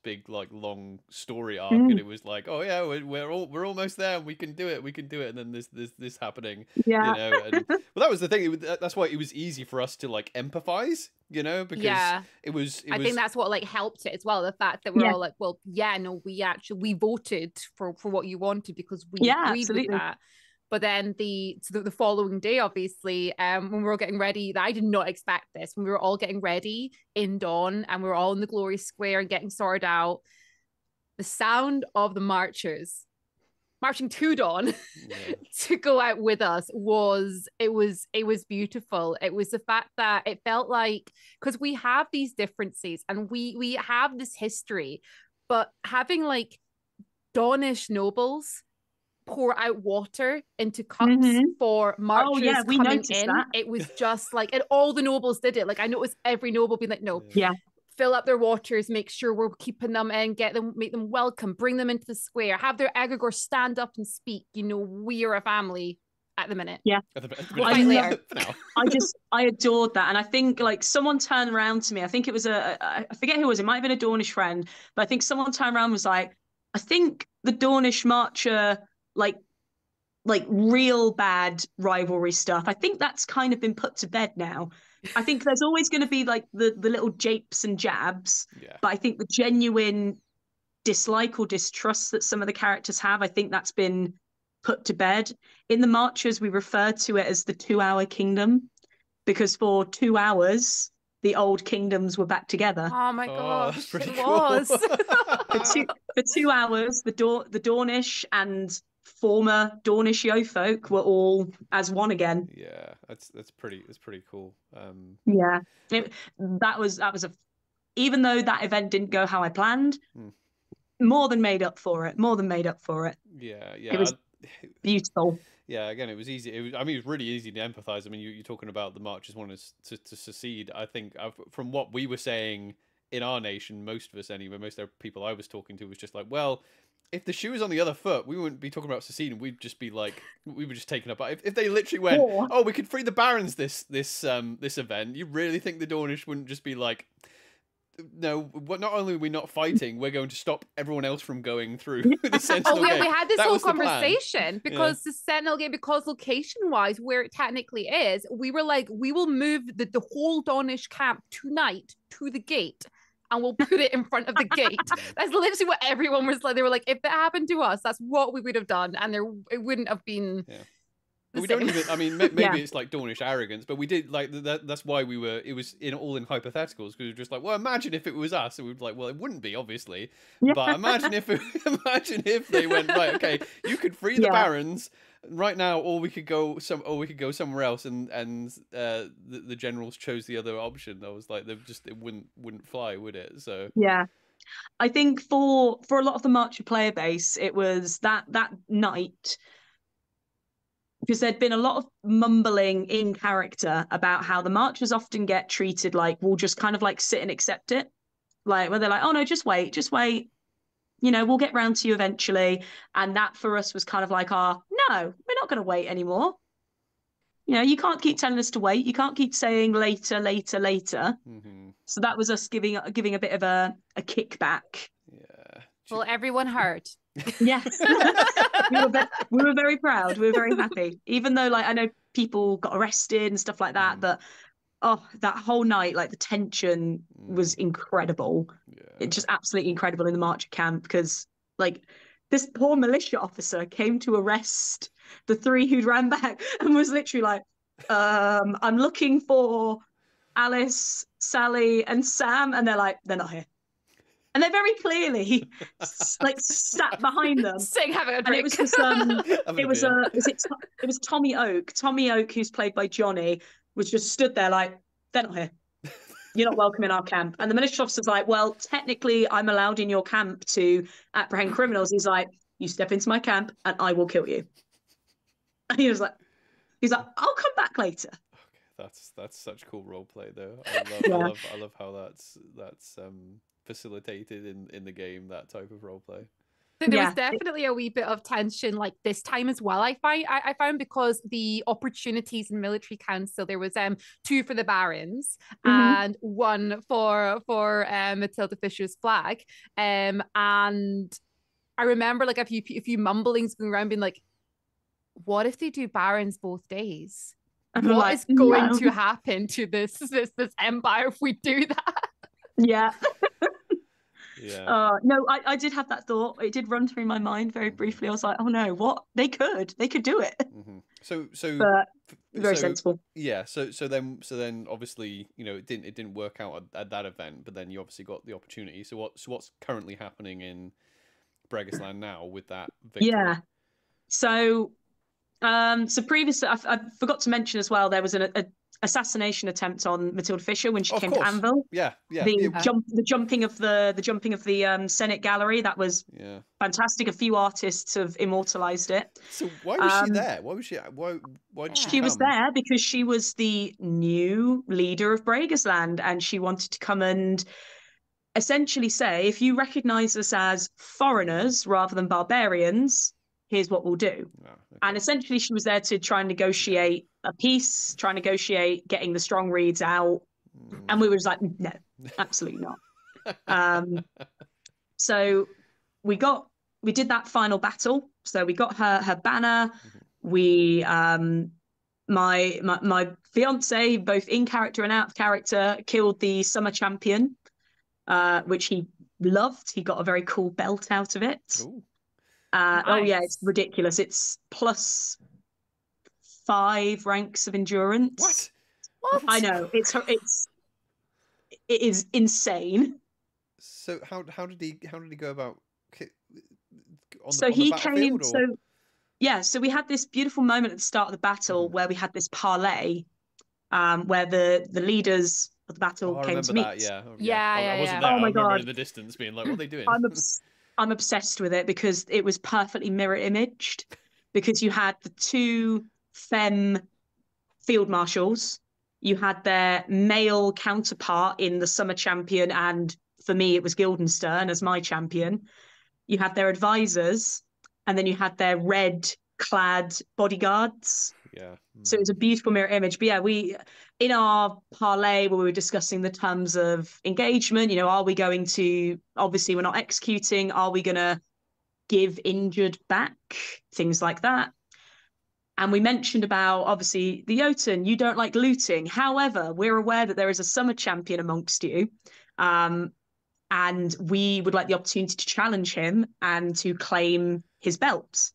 Speaker 1: big like long story arc, and it was like, oh yeah, we're almost there, we can do it, and then this happening, you know. And well, that was the thing. That's why it was easy for us to like empathize, you know, because it was. I
Speaker 3: think that's what like helped it as well. The fact that we're all like, well, no, we voted for what you wanted because we agreed with that. But then the following day, obviously, when we were all getting ready, I did not expect this. When we were all getting ready in Dawn and we were all in the Glory Square and getting sorted out, the sound of the marchers marching to Dawn to go out with us was beautiful. It was the fact that it felt like, because we have these differences and we have this history, but having like Dawnish nobles pour out water into cups for marchers coming in. That. It was just like, and all the nobles did it. Like I noticed every noble being like, no, fill up their waters, make sure we're keeping them in, make them welcome, bring them into the square, have their egregore stand up and speak. You know, we are a family at the minute.
Speaker 2: Yeah. I adored that. And I think like someone turned around to me, I think it was I forget who it was, it might have been a Dawnish friend, but I think someone turned around and was like, I think the Dawnish marcher, like real bad rivalry stuff, I think that's kind of been put to bed now. I think there's always going to be like the little japes and jabs, but I think the genuine dislike or distrust that some of the characters have, I think that's been put to bed. In the Marchers, we refer to it as the 2-hour kingdom, because for 2 hours the old kingdoms were back together.
Speaker 3: Oh my gosh, it was.
Speaker 2: For 2 hours, the Dawnish and former Dawnish Yeofolk were all as one again.
Speaker 1: Yeah, that's pretty cool.
Speaker 2: That was even though that event didn't go how I planned, more than made up for it.
Speaker 1: Yeah,
Speaker 2: it was beautiful.
Speaker 1: Yeah, again, it was easy. It was really easy to empathize. I mean, you're talking about the Marchers wanting to secede. I think from what we were saying in our nation, most of us anyway, most of the people I was talking to was just like, well, if the shoe was on the other foot, we wouldn't be talking about seceding. We'd just be like, we were just taken up. If they literally went, oh, we could free the barons this event, you really think the Dornish wouldn't just be like, no, not only are we not fighting, we're going to stop everyone else from going through the Sentinel Gate.
Speaker 3: We had this whole conversation because the Sentinel Gate, because location-wise, where it technically is, we were like, we will move the whole Dornish camp tonight to the gate, and we'll put it in front of the gate. That's literally what everyone was like. They were like, if that happened to us, that's what we would have done, and it wouldn't have been. Yeah.
Speaker 1: We don't even. I mean, maybe it's like Dornish arrogance, but we did like that. That's why we were. It was all in hypotheticals, because we were just like, well, imagine if it was us, and we'd be like, well, it wouldn't be, obviously, but imagine if they went, right, okay, you could free the barons right now, or we could go somewhere else, and the generals chose the other option. I was like, it wouldn't fly, would it? So
Speaker 2: yeah. I think for a lot of the Marcher player base, it was that night. Because there'd been a lot of mumbling in character about how the Marchers often get treated like, we'll just kind of like sit and accept it. Like, where they're like, oh no, just wait. You know, we'll get round to you eventually. And that for us was kind of like, no, we're not going to wait anymore. You know, you can't keep telling us to wait. You can't keep saying later. Mm-hmm. So that was us giving a bit of a kickback.
Speaker 1: Yeah.
Speaker 3: Well, everyone heard.
Speaker 2: Yes. we were very proud. We were very happy. Even though, like, I know people got arrested and stuff like that, but that whole night, like, the tension was incredible. Yeah. It's just absolutely incredible in the Marcher camp, because, like, this poor militia officer came to arrest the three who'd ran back and was literally like, I'm looking for Alice, Sally, and Sam, and they're like, they're not here. And they're very clearly like sat behind them,
Speaker 3: having a drink.
Speaker 2: And it was Tommy Oak. Tommy Oak, who's played by Johnny, was just stood there like, they're not here. You're not welcome in our camp. And the militia officer's like, well, technically, I'm allowed in your camp to apprehend criminals. He's like, you step into my camp, and I will kill you. And he's like, I'll come back later.
Speaker 1: Okay, that's such cool role play, though. I love how that's facilitated in the game, that type of role play.
Speaker 3: There was definitely a wee bit of tension like this time as well. I found because the opportunities in military council, there was 2 for the barons and 1 for Matilda Fischer's flag. And I remember like a few mumblings going around being like, what if they do barons both days? What is going to happen to this empire if we do that?
Speaker 2: Yeah.
Speaker 1: Yeah.
Speaker 2: No, I did have that thought. It did run through my mind very briefly. I was like, oh no, what? They could do it.
Speaker 1: But
Speaker 2: very sensible.
Speaker 1: Yeah. So then obviously, you know, it didn't work out at that event, but then you obviously got the opportunity. So what's currently happening in Bregisland now with that victory?
Speaker 2: Yeah. So previously, I forgot to mention as well, there was an assassination attempt on Matilda Fischer when she came to Anvil.
Speaker 1: Yeah.
Speaker 2: The jumping of the Senate gallery, that was fantastic. A few artists have immortalized it.
Speaker 1: So why was she there? Why did she come?
Speaker 2: Was there because she was the new leader of Bregisland, and she wanted to come and essentially say, if you recognize us as foreigners rather than barbarians, here's what we'll do. And essentially she was there to try and negotiate a peace, try and negotiate getting the strong reeds out. And we were just like, no, absolutely not. So we did that final battle. So we got her banner. We my fiance, both in character and out of character, killed the summer champion, which he loved. He got a very cool belt out of it.
Speaker 3: Nice.
Speaker 2: Oh yeah, it's ridiculous. It's +5 ranks of endurance.
Speaker 3: What?
Speaker 2: I know, it is insane.
Speaker 1: So how did he go about
Speaker 2: he came. So we had this beautiful moment at the start of the battle where we had this parlay, where the leaders of the battle came to meet.
Speaker 1: I wasn't there.
Speaker 2: Oh my
Speaker 1: God!
Speaker 2: God.
Speaker 1: In the distance, being like, "What are they doing?"
Speaker 2: I'm obsessed with it because it was perfectly mirror imaged. Because you had the 2 femme field marshals, you had their male counterpart in the summer champion, and for me it was Guildenstern as my champion. You had their advisors, and then you had their red clad bodyguards.
Speaker 1: Yeah.
Speaker 2: So it was a beautiful mirror image. But yeah, we, in our parlay where we were discussing the terms of engagement, you know, are we going to, obviously we're not executing, are we going to give injured back? Things like that. And we mentioned about, obviously, the Jotun, you don't like looting. However, we're aware that there is a summer champion amongst you. And we would like the opportunity to challenge him and to claim his belts.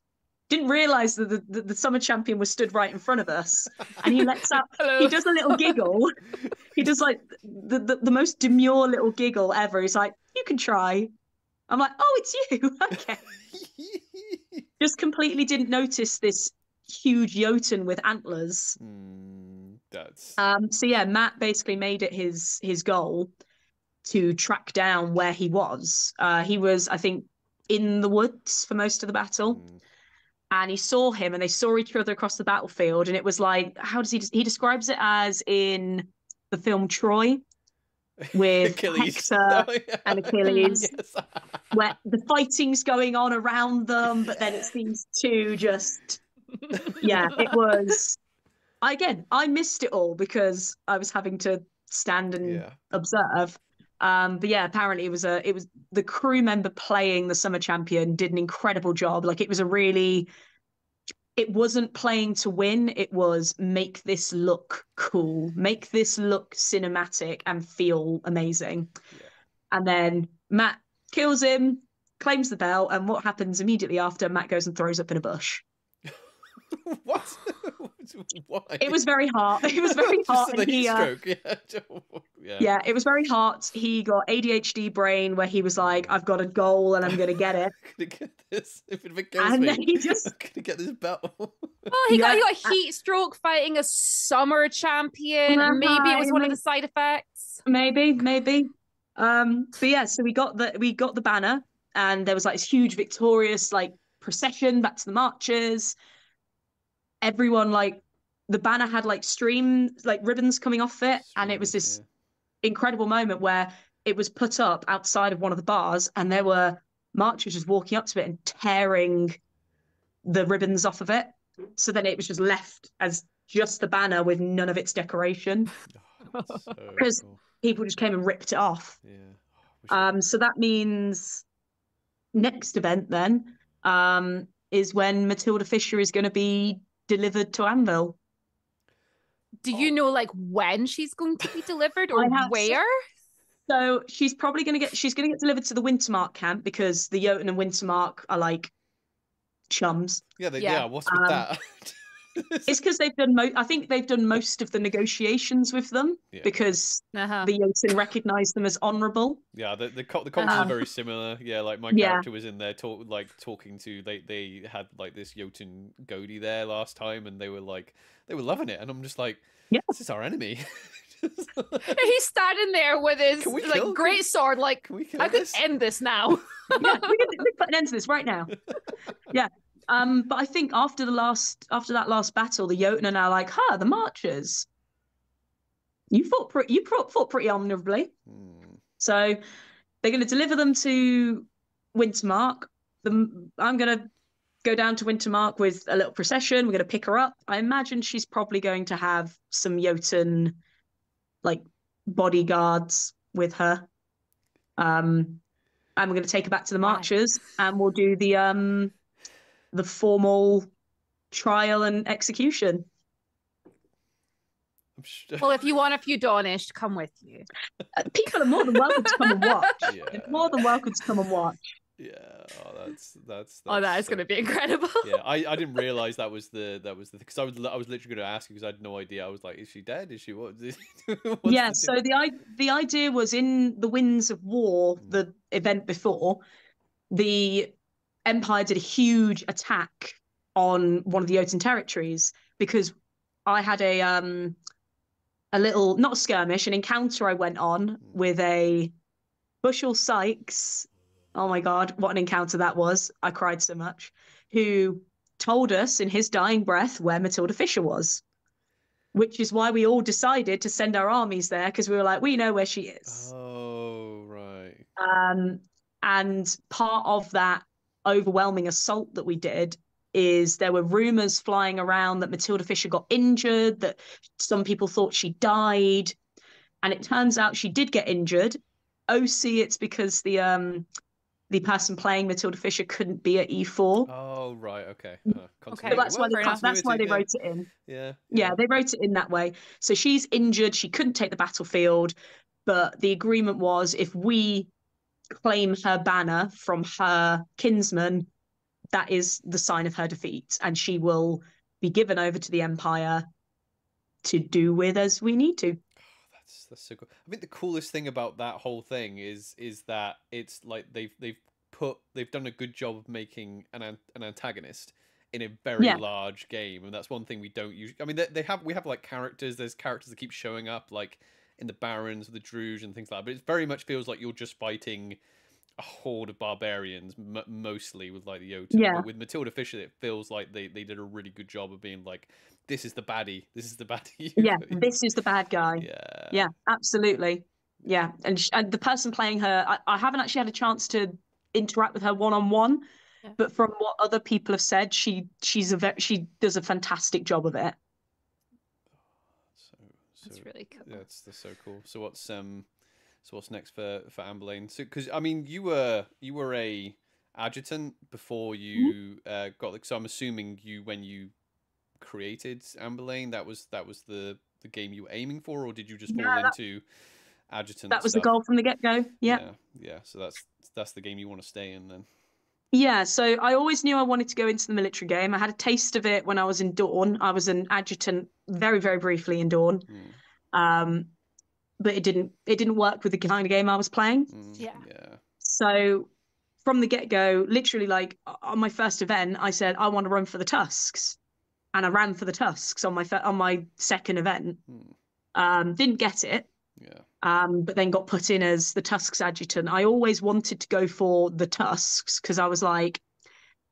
Speaker 2: Didn't realize that the summer champion was stood right in front of us, and he lets out he does a little giggle. He does like the most demure little giggle ever. He's like, you can try. I'm like, oh, it's you. Okay. Just completely didn't notice this huge Jotun with antlers. So yeah, Matt basically made it his goal to track down where he was. He was, I think, in the woods for most of the battle. And he saw him, and they saw each other across the battlefield. And it was like, how does he describes it as in the film Troy with Hector and Achilles, where the fighting's going on around them, but then it seems to just, it was, I missed it all because I was having to stand and observe. But yeah, apparently it was the crew member playing the summer champion did an incredible job. Like it wasn't playing to win. It was make this look cool, make this look cinematic and feel amazing. Yeah. And then Matt kills him, claims the belt. And what happens immediately after? Matt goes and throws up in a bush.
Speaker 1: What? Why?
Speaker 2: It was very hard. It was very hard.
Speaker 1: And he, stroke.
Speaker 2: Yeah, it was very hard. He got ADHD brain where he was like, I've got a goal and I'm going to get it.
Speaker 1: I'm going to get this. If it kills me,
Speaker 2: then he just...
Speaker 1: I'm going to get this belt.
Speaker 3: Oh, he got a heat stroke fighting a summer champion. Maybe it was one of the side effects.
Speaker 2: Maybe. But yeah, so we got the banner, and there was like this huge victorious like procession back to the marches. Everyone, like, the banner had like ribbons coming off it, and it was this incredible moment where it was put up outside of one of the bars, and there were March was just walking up to it and tearing the ribbons off of it. So then it was just left as just the banner with none of its decoration. Because people just came and ripped it off. Yeah. So that means next event then is when Matilda Fischer is going to be delivered to Anvil.
Speaker 3: Do you know like when she's going to be delivered or where?
Speaker 2: So she's probably going to get delivered to the Wintermark camp because the Jotun and Wintermark are like chums.
Speaker 1: Yeah, what's with that?
Speaker 2: It's because they've done I think they've done most of the negotiations with them because the Jotun recognise them as honourable.
Speaker 1: Yeah, the cults are very similar. Yeah, like my character was in there talking to they had like this Jotun Godi there last time, and they were loving it, and I'm just like, this is our enemy.
Speaker 3: He's standing there with his like great sword, like I could end this now.
Speaker 2: We could put an end to this right now. Yeah. But I think after that last battle, the Jotun are now like, the Marchers. You fought pretty honourably. So they're going to deliver them to Wintermark. I'm going to go down to Wintermark with a little procession. We're going to pick her up. I imagine she's probably going to have some Jotun like bodyguards with her. And we're going to take her back to the Marchers, and we'll do the formal trial and execution.
Speaker 3: Well, if you want a few Dornish, come with you.
Speaker 2: People are more than welcome to come and watch. They're more than welcome to come and watch.
Speaker 1: Yeah, that's
Speaker 3: that is going to be incredible.
Speaker 1: Yeah, I didn't realize that was the because I was literally going to ask you because I had no idea. I was like, is she dead? Is she what?
Speaker 2: Yeah. So the idea was in the Winds of War, the event before, the Empire did a huge attack on one of the Jotun territories because I had a little, not a skirmish, an encounter I went on with a Bushel Sykes. Oh my God, what an encounter that was. I cried so much. Who told us in his dying breath where Matilda Fischer was, which is why we all decided to send our armies there because we were like, we know where she is.
Speaker 1: Oh, right.
Speaker 2: And part of that overwhelming assault that we did is there were rumors flying around that Matilda Fischer got injured, that some people thought she died, and it turns out she did get injured. OC, it's because the person playing Matilda Fischer couldn't be at E4.
Speaker 1: Oh, right, okay.
Speaker 2: Okay, so that's why they wrote it in.
Speaker 1: Yeah,
Speaker 2: they wrote it in that way. So she's injured, she couldn't take the battlefield, but the agreement was if we claim her banner from her kinsman, that is the sign of her defeat, and she will be given over to the Empire to do with as we need to.
Speaker 1: That's so cool. I think the coolest thing about that whole thing is that it's like they've done a good job of making an antagonist in a very large game, and that's one thing we don't use. I mean, we have like characters. There's characters that keep showing up, like in the Barons, the Druge, and things like that. But it very much feels like you're just fighting a horde of barbarians, mostly with like the Jotun.
Speaker 2: Yeah.
Speaker 1: But with Matilda Fischer, it feels like they did a really good job of being like, this is the baddie. This is the baddie.
Speaker 2: Yeah, this is the bad guy.
Speaker 1: Yeah,
Speaker 2: absolutely. Yeah, and the person playing her, I haven't actually had a chance to interact with her one-on-one, but from what other people have said, she does a fantastic job of it.
Speaker 3: That's really cool.
Speaker 1: Yeah, that's so cool. So what's next for Anne Boleyn? So, because I mean, you were a adjutant before you got. So I'm assuming when you created Anne Boleyn, that was the game you were aiming for, or did you just fall into adjutant?
Speaker 2: That was the goal from the get-go. Yeah.
Speaker 1: So that's the game you want to stay in then.
Speaker 2: Yeah, so I always knew I wanted to go into the military game. I had a taste of it when I was in Dawn. I was an adjutant very, very briefly in Dawn. But it didn't work with the kind of game I was playing.
Speaker 3: Yeah.
Speaker 2: So from the get-go, literally like on my first event, I said, I want to run for the Tusks. And I ran for the Tusks on my second event. Didn't get it. But then got put in as the Tusks adjutant. I always wanted to go for the Tusks because I was like,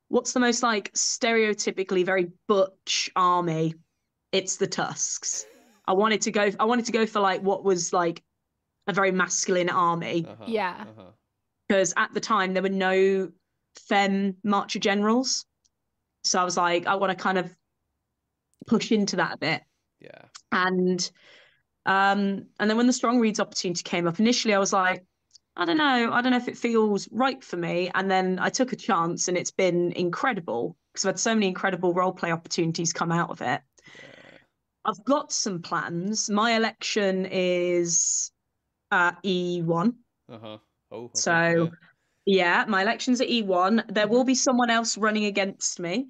Speaker 2: what's the most like stereotypically very butch army? It's the Tusks. I wanted to go for like what was like a very masculine army. because at the time there were no femme marcher generals. So I was like, I want to kind of push into that a bit.
Speaker 1: Yeah.
Speaker 2: And then when the strong reads opportunity came up, initially I was like, I don't know if it feels right for me. And then I took a chance, and it's been incredible because I've had so many incredible role play opportunities come out of it.
Speaker 1: Yeah.
Speaker 2: I've got some plans. My election is at E1.
Speaker 1: Uh-huh. Oh, okay.
Speaker 2: So yeah, my election's at E1. There will be someone else running against me,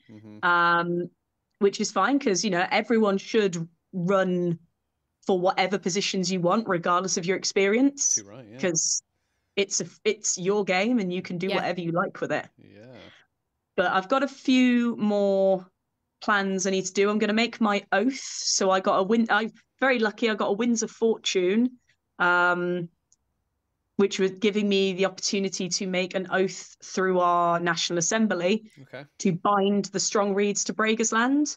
Speaker 2: which is fine because, everyone should run for whatever positions you want, regardless of your experience.
Speaker 1: Too right, yeah.
Speaker 2: Because it's your game and you can do whatever you like with it.
Speaker 1: Yeah.
Speaker 2: But I've got a few more plans I need to do. I'm going to make my oath. So I'm very lucky. I got a Winds of Fortune, which was giving me the opportunity to make an oath through our National Assembly to bind the strong reeds to Braeger's Land.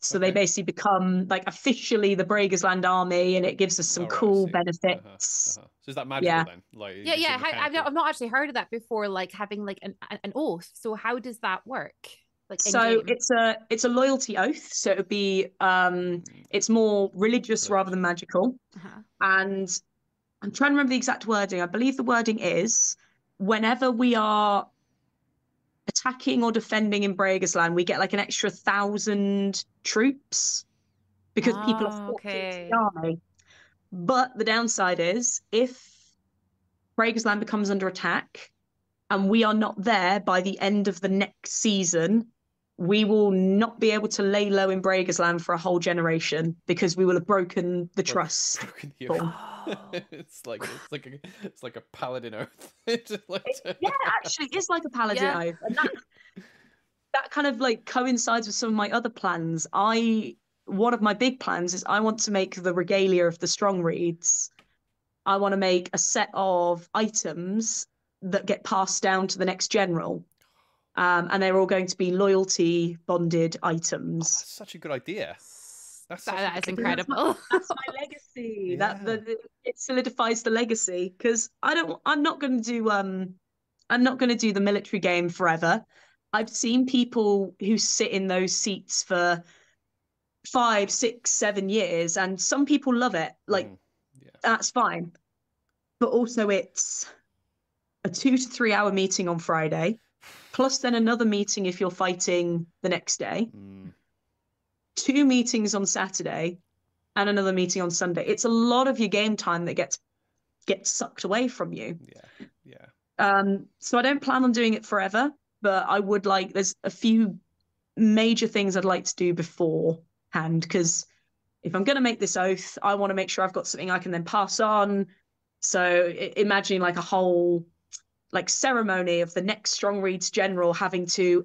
Speaker 2: So they basically become like officially the Braeger's Land army, and it gives us some cool benefits.
Speaker 1: So is that magical then? Like,
Speaker 3: I've not actually heard of that before. Like having like an oath. So how does that work? Like
Speaker 2: so it's a loyalty oath. So it would be it's more religious rather than magical. And I'm trying to remember the exact wording. I believe the wording is whenever we are attacking or defending in Braeger's Land, we get like an extra 1,000 troops because people are fortunate the army. But the downside is if Braeger's Land becomes under attack and we are not there by the end of the next season, we will not be able to lay low in Braeger's Land for a whole generation because we will have broken the trust.
Speaker 1: It's like a paladin oath.
Speaker 2: Actually, it's like a paladin oath, and that kind of like coincides with some of my other plans. One of my big plans is I want to make the regalia of the strong reeds. I want to make a set of items that get passed down to the next general. And they're all going to be loyalty bonded items.
Speaker 1: That's such a good idea.
Speaker 3: That is incredible.
Speaker 2: That's my legacy. It solidifies the legacy because I'm not going to do the military game forever. I've seen people who sit in those seats for 5, 6, 7 years, and some people love it. Like that's fine, but also it's a 2 to 3 hour meeting on Friday, plus then another meeting if you're fighting the next day. 2 meetings on Saturday and another meeting on Sunday. It's a lot of your game time that gets sucked away from you. So I don't plan on doing it forever, but I would there's a few major things I'd like to do beforehand, because if I'm going to make this oath, I want to make sure I've got something I can then pass on. So imagining like a whole ceremony of the next Strong Reeds general having to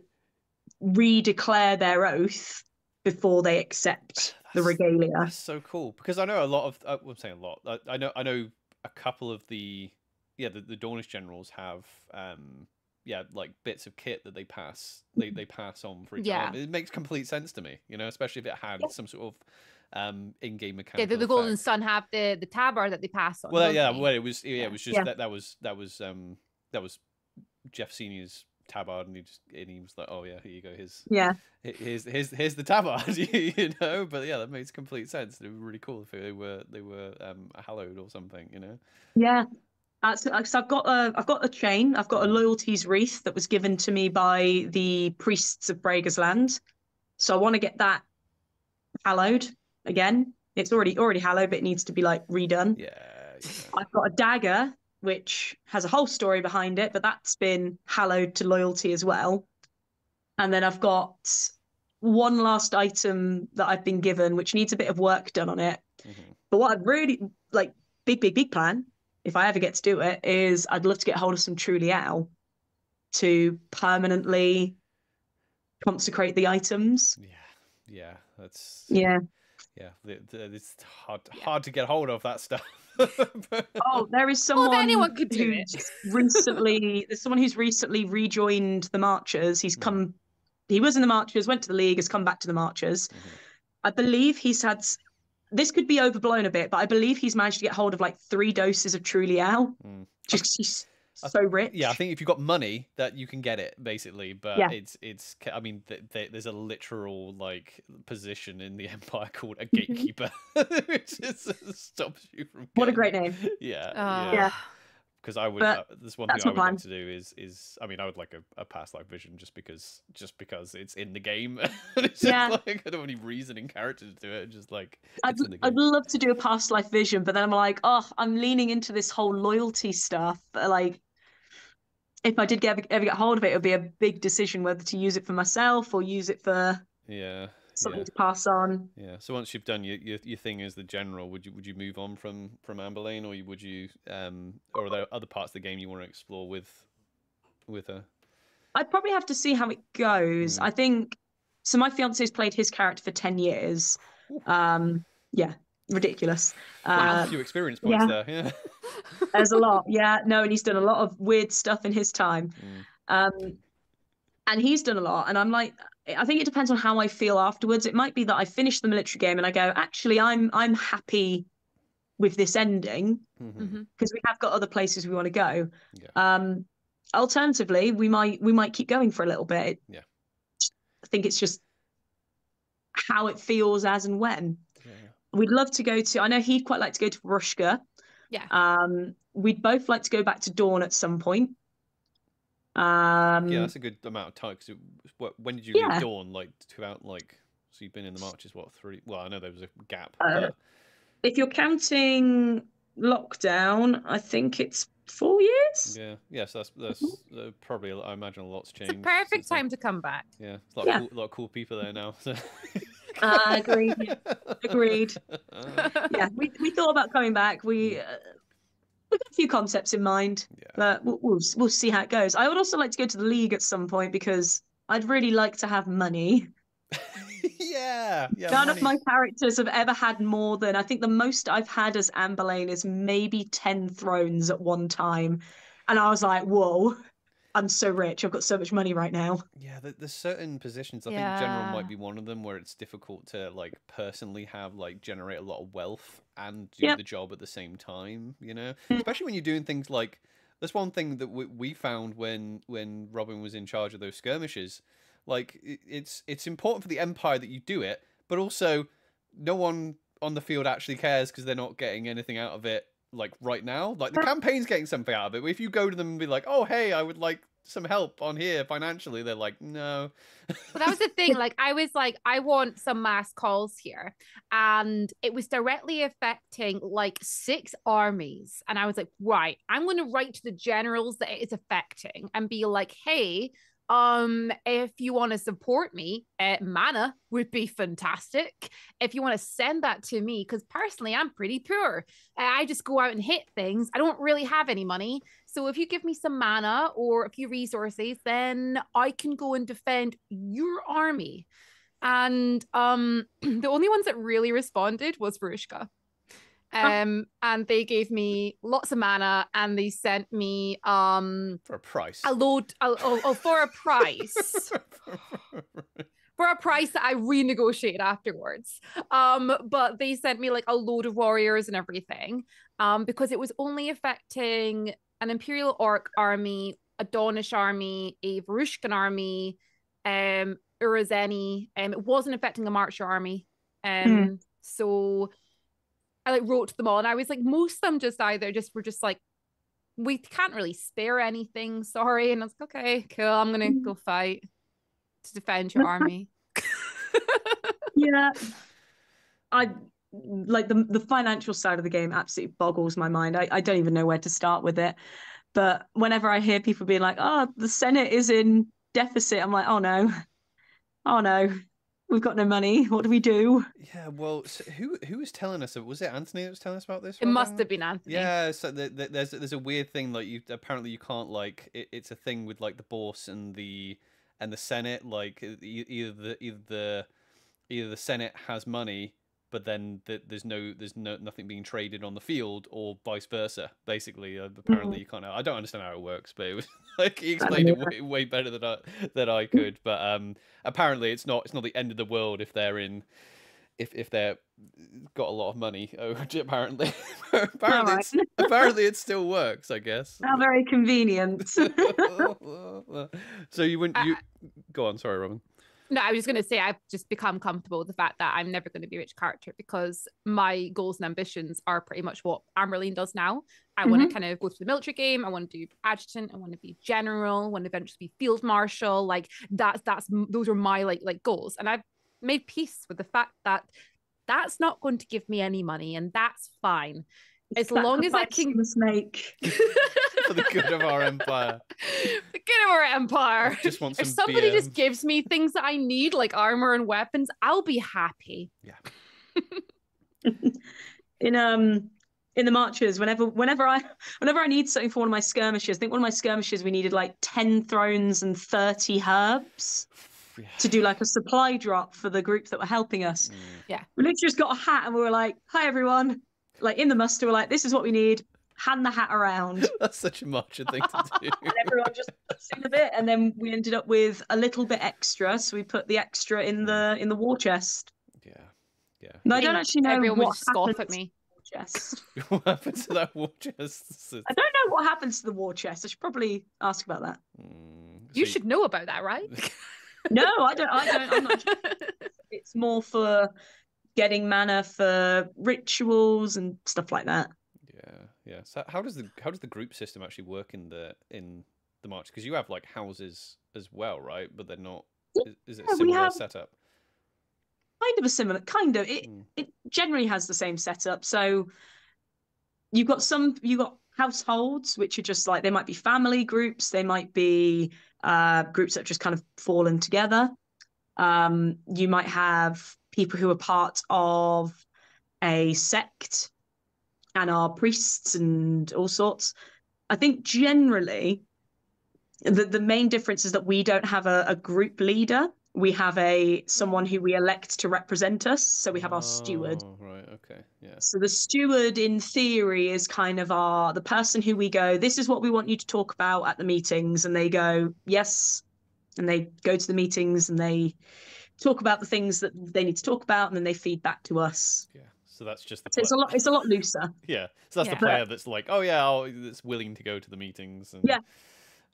Speaker 2: redeclare their oath before they accept the regalia.
Speaker 1: That's so cool, because I know a lot of I'm saying a lot. I know a couple of the Dornish generals have like bits of kit that they pass on for each army. It makes complete sense to me, especially if it had some sort of in-game mechanic.
Speaker 3: The Golden Sun have the tabard that they pass on.
Speaker 1: Well, it was just that was Jeff Senior's tabard, and he was like, oh yeah, here you go, here's the tabard. But that makes complete sense. It would be really cool if they were hallowed or something.
Speaker 2: So I've got a chain. I've got a loyalties wreath that was given to me by the priests of Braeger's Land, so I want to get that hallowed again. It's already hallowed, but it needs to be redone. I've got a dagger which has a whole story behind it, but that's been hallowed to loyalty as well. And then I've got one last item that I've been given, which needs a bit of work done on it. But what I'd really big plan, if I ever get to do it, is I'd love to get hold of some Truly Ale to permanently consecrate the items.
Speaker 1: It's hard to get hold of that stuff.
Speaker 2: There is someone
Speaker 3: anyone could do it.
Speaker 2: There's someone who's recently rejoined the Marchers. He was in the Marchers, went to the League, has come back to the Marchers. I believe he's had, this could be overblown a bit, but I believe he's managed to get hold of 3 doses of Truly Ale. Just he's so rich.
Speaker 1: Yeah, I think if you've got money, that you can get it basically. But
Speaker 2: Yeah.
Speaker 1: it's. I mean, there's a literal like position in the Empire called a gatekeeper, which just stops you from.
Speaker 2: What a great name.
Speaker 1: Yeah.
Speaker 2: Yeah.
Speaker 1: Because I would. There's one thing I would like to do is. I mean, I would like a past life vision just because it's in the game. It's just like I don't have any reason in character to do it. Just like it's in the game.
Speaker 2: I'd love to do a past life vision, but then I'm like, oh, I'm leaning into this whole loyalty stuff. Like, if I did ever get hold of it, it would be a big decision whether to use it for myself or use it for something to pass on.
Speaker 1: Yeah. So once you've done your thing as the general, would you move on from Amber Lane, or would you or are there other parts of the game you want to explore with her?
Speaker 2: I'd probably have to see how it goes. I think so. My fiance's played his character for 10 years. Yeah, ridiculous.
Speaker 1: A few experience points there. Yeah.
Speaker 2: There's a lot. Yeah, no, and he's done a lot of weird stuff in his time. And he's done a lot, and I'm like, I think it depends on how I feel afterwards. It might be that I finish the military game and I go, actually, I'm happy with this ending because we have got other places we want to go. Yeah. Alternatively, we might keep going for a little bit.
Speaker 1: Yeah.
Speaker 2: I think it's just how it feels as and when. Yeah. We'd love to go to. I know he'd quite like to go to Rushka.
Speaker 3: Yeah.
Speaker 2: We'd both like to go back to Dawn at some point.
Speaker 1: Yeah, that's a good amount of time. Cause when did you leave Dawn? Like so you've been in the marches, what, 3? Well, I know there was a gap.
Speaker 2: If you're counting lockdown, I think it's 4 years.
Speaker 1: Yeah, yes, that's probably. I imagine a lot's changed.
Speaker 3: It's a perfect time to come back.
Speaker 1: Yeah, it's a lot of cool people there now. So.
Speaker 2: Agreed. Yeah. Agreed. Yeah, we thought about coming back. We've got a few concepts in mind, but we'll see how it goes. I would also like to go to the League at some point because I'd really like to have money.
Speaker 1: Yeah.
Speaker 2: None of my characters have ever had more than, I think the most I've had as Amber Lane is maybe 10 thrones at one time. And I was like, whoa, I'm so rich. I've got so much money right now.
Speaker 1: Yeah, there's certain positions. I think general might be one of them where it's difficult to like personally have like generate a lot of wealth and do the job at the same time, you know? Especially when you're doing things like, that's one thing that we found when Robyn was in charge of those skirmishes. Like, it's important for the Empire that you do it, but also no one on the field actually cares because they're not getting anything out of it, like, right now. Like, the campaign's getting something out of it. But if you go to them and be like, oh, hey, I would like some help on here financially, they're like, no.
Speaker 3: Well, that was the thing. Like, I was like, I want some mass calls here. And it was directly affecting, like, 6 armies. And I was like, right, I'm going to write to the generals that it is affecting and be like, hey, if you want to support me, mana would be fantastic. If you want to send that to me, because personally I'm pretty poor. I just go out and hit things. I don't really have any money. So if you give me some mana or a few resources, then I can go and defend your army. And the only ones that really responded was Verushka. And they gave me lots of mana, and they sent me
Speaker 1: for a price.
Speaker 3: For a price. For a price that I renegotiated afterwards. But they sent me like a load of warriors and everything. Because it was only affecting an Imperial Orc army, a Dawnish army, a Verushkan army, Urazeni. It wasn't affecting a Marcher army. So I like wrote to them all, and I was like, most of them just were just like, we can't really spare anything, sorry. And I was like, okay, cool, I'm gonna go fight to defend your army.
Speaker 2: Yeah, I like the financial side of the game absolutely boggles my mind. I don't even know where to start with it. But whenever I hear people being like, oh, the Senate is in deficit, I'm like, oh no, we've got no money. What do we do?
Speaker 1: Yeah, well, so who was telling us? Was it Anthony that was telling us about this?
Speaker 3: It must have been Anthony.
Speaker 1: Yeah, so there's a weird thing, like, you apparently you can't, like, it's a thing with like the bourse and the Senate, like either the Senate has money, but then there's nothing being traded on the field, or vice versa. Basically, apparently you can't. I don't understand how it works, but it was like he explained it way better than I could. But apparently it's not the end of the world if they're got a lot of money. Oh, apparently, apparently it still works. I guess.
Speaker 2: How very convenient.
Speaker 1: So you went. You go on. Sorry, Robyn.
Speaker 3: No, I was just going to say I've just become comfortable with the fact that I'm never going to be a rich character because my goals and ambitions are pretty much what Amberlene does now. I want to kind of go through the military game. I want to do adjutant. I want to be general. I want to eventually be field marshal. Like those are my like goals. And I've made peace with the fact that that's not going to give me any money, and that's fine. As long as I can
Speaker 2: make
Speaker 1: for the good of our empire.
Speaker 3: The good of our empire.
Speaker 1: I just want some
Speaker 3: if somebody
Speaker 1: beer.
Speaker 3: just gives me things that I need, like armor and weapons, I'll be happy.
Speaker 1: Yeah.
Speaker 2: In the marches, whenever I need something for one of my skirmishes, I think one of my skirmishes we needed like 10 thrones and 30 herbs. To do like a supply drop for the group that were helping us.
Speaker 3: Yeah.
Speaker 2: We literally just got a hat and we were like, hi everyone. Like in the muster, we're like, this is what we need. Hand the hat around.
Speaker 1: That's such a macho thing to do.
Speaker 2: And everyone just puts in a bit, and then we ended up with a little bit extra, so we put the extra in the war chest.
Speaker 1: Yeah.
Speaker 2: And I don't actually know
Speaker 3: everyone
Speaker 2: what
Speaker 3: would scoff at me.
Speaker 2: Chest.
Speaker 1: What happened to that war chest?
Speaker 2: I don't know what happens to the war chest. I should probably ask about that.
Speaker 3: You should know about that, right?
Speaker 2: No, I don't. I'm not sure. It's more for getting mana for rituals and stuff like that.
Speaker 1: Yeah. So how does the group system actually work in the march? Because you have like houses as well, right? But they're not. Is it a similar setup?
Speaker 2: Kind of. It generally has the same setup. So you've got households, which are just like, they might be family groups, they might be groups that have just kind of fallen together. You might have people who are part of a sect and are priests and all sorts. I think generally the main difference is that we don't have a group leader. We have someone who we elect to represent us. So we have our steward.
Speaker 1: Right. Okay. Yeah. So
Speaker 2: the steward, in theory, is kind of the person who we go, this is what we want you to talk about at the meetings. And they go, yes. And they go to the meetings and they talk about the things that they need to talk about. And then they feed back to us.
Speaker 1: Yeah. So that's just the
Speaker 2: player. It's a lot looser.
Speaker 1: Yeah. So that's the player that's like, oh yeah, that's willing to go to the meetings. And...
Speaker 2: Yeah,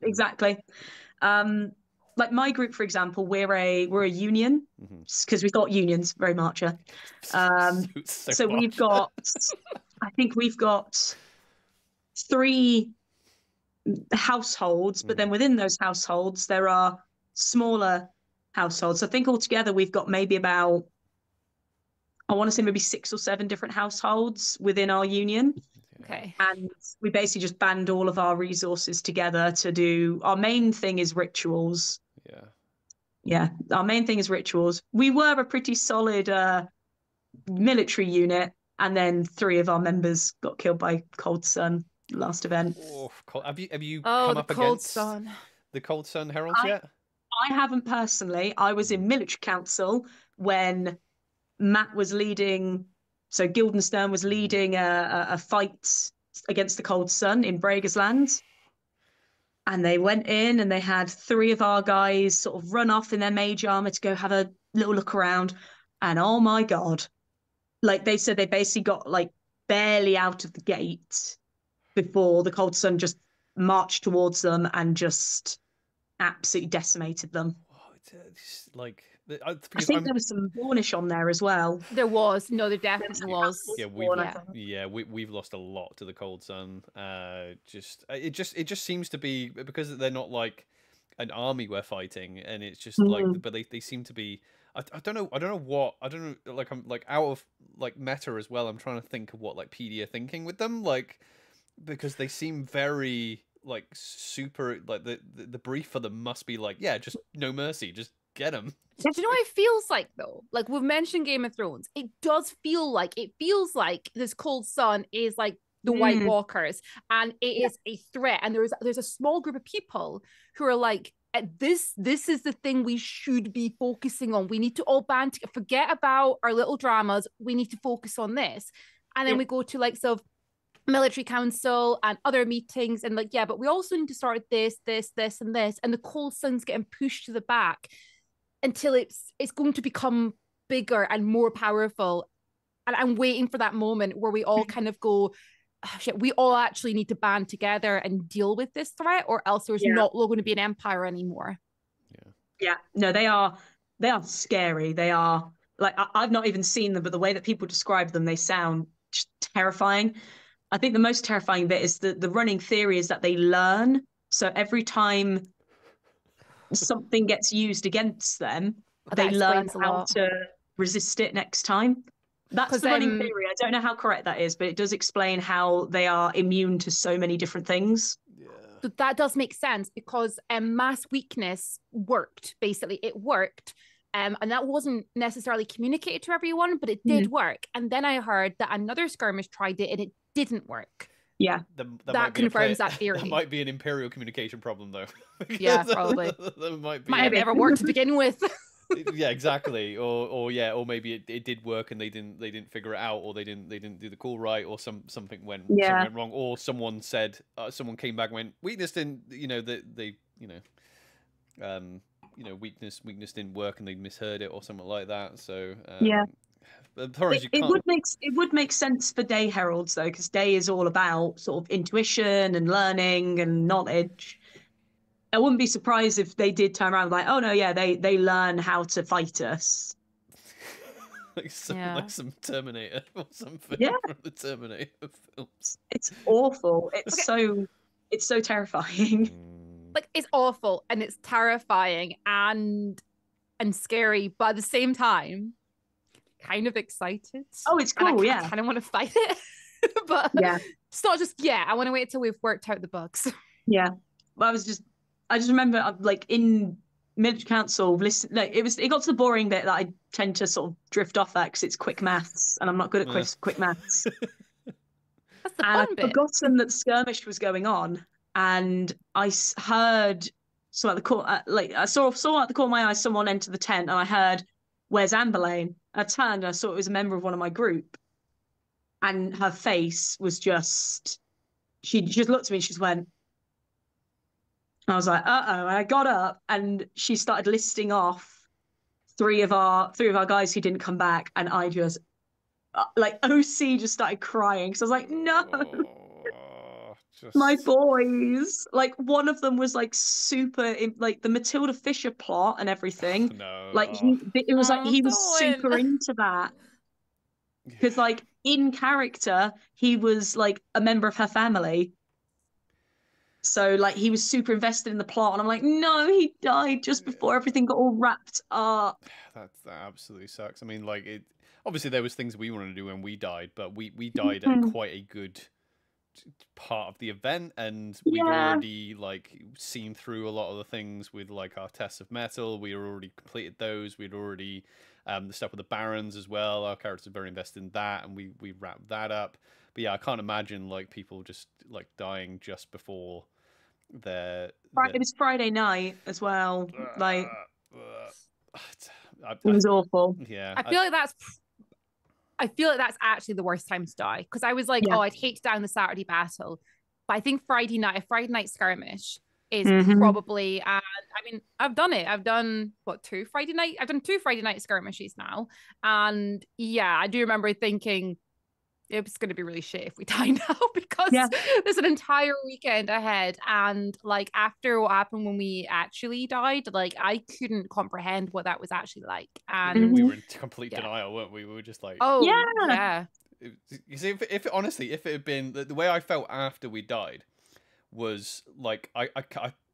Speaker 2: exactly. Like my group, for example, we're a union because we thought unions very marcher. So we've got, I think we've got 3 households, but then within those households there are smaller households. So I think altogether we've got maybe about, I want to say maybe 6 or 7 different households within our union.
Speaker 3: Okay.
Speaker 2: And we basically just band all of our resources together to do, our main thing is rituals. Yeah, our main thing is rituals. We were a pretty solid military unit, and then 3 of our members got killed by Cold Sun last event.
Speaker 1: Oh, have you come up against the Cold Sun Heralds yet?
Speaker 2: I haven't personally. I was in military council when Matt was leading, so Guildenstern was leading a fight against the Cold Sun in Braeger's Land. And they went in and they had 3 of our guys sort of run off in their mage armor to go have a little look around. And oh my God, like they said, they basically got like barely out of the gate before the Cold Sun just marched towards them and just absolutely decimated them.
Speaker 1: It's like,
Speaker 2: I think there was some Warnish on there as well.
Speaker 3: There was. No, there definitely was.
Speaker 1: Yeah, we've lost a lot to the Cold Sun. It just seems to be because they're not like an army we're fighting, and it's just like, but they seem to be. I don't know. Like I'm like out of like meta as well. I'm trying to think of what like PD are thinking with them, like because they seem very like super like the brief for them must be like, yeah, just no mercy, just get them.
Speaker 3: Do you know what it feels like though? Like we've mentioned Game of Thrones. It feels like this Cold Sun is like the White Walkers, and it is a threat. And there's a small group of people who are like, this is the thing we should be focusing on. We need to all band together, forget about our little dramas. We need to focus on this. And then we go to like sort of military council and other meetings and like, yeah, but we also need to start this, and this. And the Cold Sun's getting pushed to the back until it's going to become bigger and more powerful. And I'm waiting for that moment where we all kind of go, oh, shit, we all actually need to band together and deal with this threat, or else there's not going to be an empire anymore.
Speaker 2: Yeah. No, they are scary. They are like, I've not even seen them, but the way that people describe them, they sound just terrifying. I think the most terrifying bit is the running theory is that they learn. So every time something gets used against them, they learn how to resist it next time. That's the running theory. I don't know how correct that is, but it does explain how they are immune to so many different things.
Speaker 3: Yeah. So that does make sense, because mass weakness worked. Basically, it worked. And that wasn't necessarily communicated to everyone, but it did work. And then I heard that another skirmish tried it and it didn't work.
Speaker 2: Yeah.
Speaker 3: That confirms that theory.
Speaker 1: That might be an Imperial communication problem, though.
Speaker 3: Yeah, probably.
Speaker 1: That might
Speaker 3: have never worked to begin with.
Speaker 1: Yeah, exactly. Or maybe it did work and they didn't figure it out, or they didn't do the call right, or something went wrong, or someone said someone came back and went, weakness didn't, weakness didn't work and they misheard it or something like that. So
Speaker 2: it would make sense for day heralds though, because day is all about sort of intuition and learning and knowledge. I wouldn't be surprised if they did turn around like, oh no, yeah, they learn how to fight us.
Speaker 1: like some Terminator or something from the Terminator films.
Speaker 2: It's awful. It's so terrifying.
Speaker 3: Like, it's awful and it's terrifying and scary, but at the same time, kind of excited.
Speaker 2: Oh, it's cool,
Speaker 3: I kind of want to fight it. But it's not just I want to wait till we've worked out the bugs.
Speaker 2: Yeah. Well, I just remember like in Military Council, it got to the boring bit that I tend to sort of drift off at because it's quick maths and I'm not good at quick maths.
Speaker 3: That's the fun bit.
Speaker 2: I'd forgotten that Skirmish was going on, and I heard so at the corner, I saw at the corner of my eye someone enter the tent, and I heard, "Where's Amberlane?" I turned and I saw it was a member of one of my group, and her face was just, she just looked at me and she just went. I was like, uh-oh. And I got up and she started listing off three of our guys who didn't come back. And I just, OC just started crying. So I was like, no, my boys. Like, one of them was like super, like the Matilda Fischer plot and everything.
Speaker 1: No.
Speaker 2: Like, he was super into that. Because like in character, he was like a member of her family. So, like, he was super invested in the plot, and I'm like, no, he died just before everything got all wrapped up.
Speaker 1: That absolutely sucks. I mean, like, obviously there was things we wanted to do when we died, but we died at quite a good part of the event, and we'd already, like, seen through a lot of the things with, like, our tests of metal. We already completed those. We'd already, the stuff with the Barons as well. Our characters are very invested in that, and we wrapped that up. But yeah, I can't imagine, like, people just, like, dying just before it
Speaker 2: was Friday night as well. Like, it was awful.
Speaker 1: Yeah,
Speaker 3: I feel like that's actually the worst time to die, because I was like, I'd hate to die in the Saturday battle, but I think Friday night skirmish is probably, and I mean, I've done it. I've done two Friday night skirmishes now, and I do remember thinking, it's going to be really shit if we die now, because there's an entire weekend ahead. And like, after what happened when we actually died, like, I couldn't comprehend what that was actually like. And
Speaker 1: we were in complete denial, weren't we? We were just like, you see, if honestly, if it had been the way I felt after we died was like, I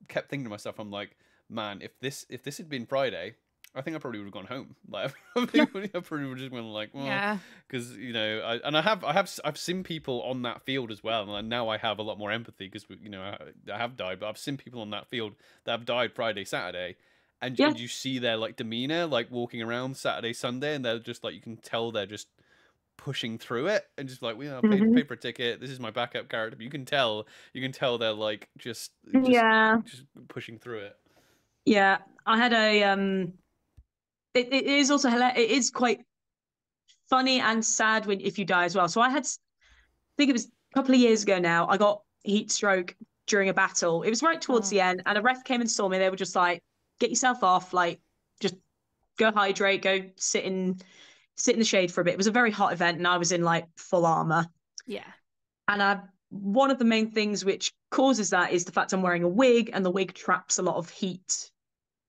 Speaker 1: kept thinking to myself, I'm like, man, if this had been Friday, I think I probably would have gone home. Like, I probably would have just gone like, well, because I've seen people on that field as well, and now I have a lot more empathy because I have died, but I've seen people on that field that have died Friday, Saturday, and you see their like demeanor, like walking around Saturday, Sunday, and they're just like, you can tell they're just pushing through it and just like, I paid for a ticket. This is my backup character. But you can tell they're like just pushing through it.
Speaker 2: Yeah, I had a It is also hilarious. It is quite funny and sad if you die as well. So I think it was a couple of years ago now, I got heat stroke during a battle. It was right towards the end, and a ref came and saw me. They were just like, get yourself off, like, just go hydrate, go sit sit in the shade for a bit. It was a very hot event and I was in like full armor.
Speaker 3: Yeah.
Speaker 2: And one of the main things which causes that is the fact I'm wearing a wig, and the wig traps a lot of heat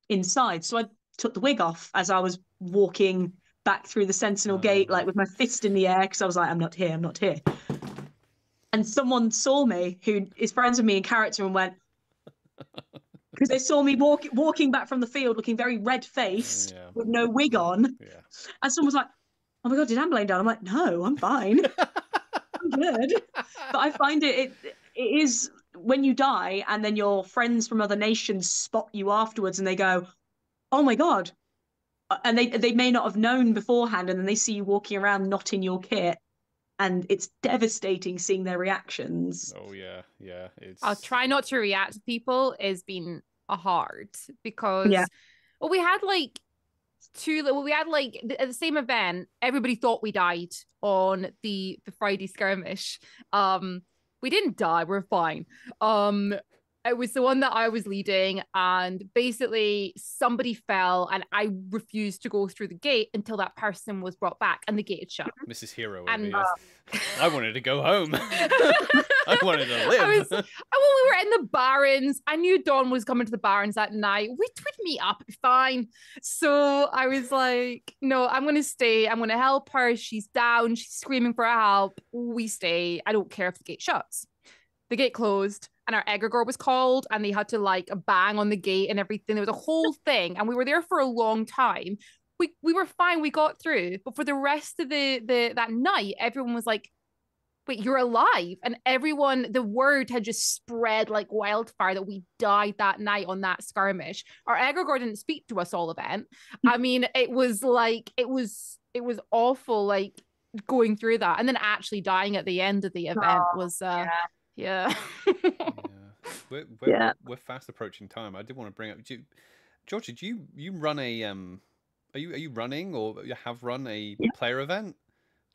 Speaker 2: inside. So I took the wig off as I was walking back through the Sentinel Gate, like with my fist in the air, because I was like, I'm not here, I'm not here. And someone saw me who is friends with me in character and went, because they saw me walking back from the field looking very red-faced with no wig on. Yeah. And someone was like, oh my God, did Anne lay down? I'm like, no, I'm fine. I'm good. But I find it is when you die and then your friends from other nations spot you afterwards and they go, oh my God. And they may not have known beforehand, and then they see you walking around not in your kit. And it's devastating seeing their reactions.
Speaker 1: Oh yeah, yeah.
Speaker 3: I'll try not to react to people. It's been hard because well, we had like at the same event, everybody thought we died on the Friday skirmish. We didn't die, we're fine. It was the one that I was leading, and basically somebody fell and I refused to go through the gate until that person was brought back and the gate had shut.
Speaker 1: Mrs. Hero over here. I wanted to go home. I wanted to live.
Speaker 3: We were in the Barrens. I knew Dawn was coming to the Barrens that night. We'd meet up, it'd be fine. So I was like, no, I'm going to stay. I'm going to help her. She's down. She's screaming for help. We stay. I don't care if the gate shuts. The gate closed. And our egregore was called, and they had to like bang on the gate and everything. There was a whole thing, and we were there for a long time. We were fine. We got through, but for the rest of that night, everyone was like, "Wait, you're alive!" And the word had just spread like wildfire that we died that night on that skirmish. Our egregore didn't speak to us all event. I mean, it was awful, like going through that, and then actually dying at the end of the event was. Yeah.
Speaker 1: We're fast approaching time. I did want to bring up, Georgia, do you run a are you running or you have run a player event?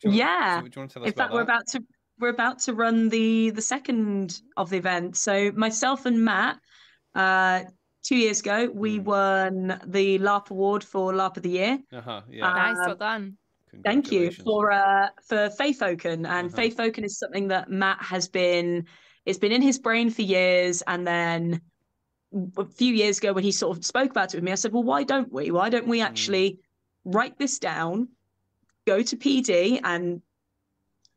Speaker 1: Do you want to tell us about that?
Speaker 2: In fact, we're about to run the second of the event. So myself and Matt, 2 years ago, we won the LARP award for LARP of the Year.
Speaker 3: Nice, well done.
Speaker 2: Thank you for Fae-Foken, and Fae-Foken is something that Matt it's been in his brain for years, and then a few years ago when he sort of spoke about it with me, I said, well, why don't we actually write this down, go to PD and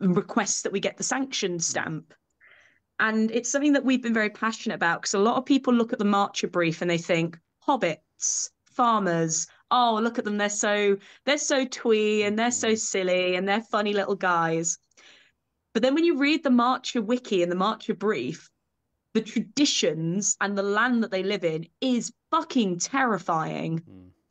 Speaker 2: request that we get the sanction stamp? And it's something that we've been very passionate about, because a lot of people look at the Marcher brief and they think hobbits, farmers, oh, look at them, they're so twee and they're so silly and they're funny little guys. But then when you read the Marcher wiki and the Marcher brief, the traditions and the land that they live in is fucking terrifying.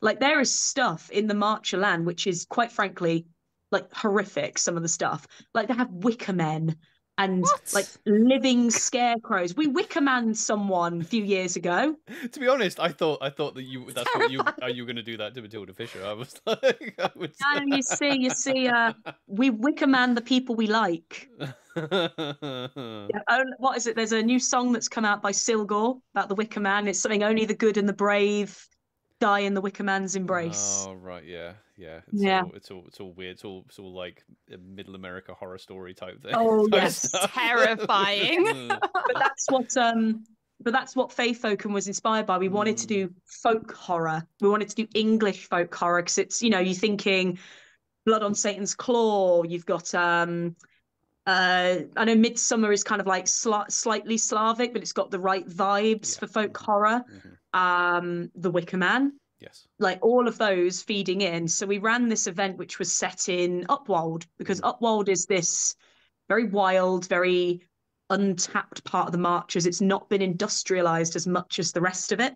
Speaker 2: Like, there is stuff in the Marcher land which is, quite frankly, like horrific, some of the stuff. Like, they have wicker men and like living scarecrows. We wicker man someone a few years ago.
Speaker 1: To be honest, I thought that are you going to do that to Matilda Fisher? I was like,
Speaker 2: No, you see, we wicker man the people we like. What is it? There's a new song that's come out by Silgor about the wicker man. It's something only the good and the brave die in the wicker man's embrace.
Speaker 1: Oh right, yeah. It's all weird. It's all like a Middle America horror story type thing.
Speaker 2: Oh yes,
Speaker 3: terrifying.
Speaker 2: But that's what Fae-Foken was inspired by. We wanted to do folk horror. We wanted to do English folk horror, because it's, you're thinking Blood on Satan's Claw. You've got I know Midsummer is kind of like slightly Slavic, but it's got the right vibes for folk horror. The Wicker Man.
Speaker 1: Yes.
Speaker 2: Like all of those feeding in. So we ran this event which was set in Upwold, because Upwold is this very wild, very untapped part of the Marchers. It's not been industrialized as much as the rest of it.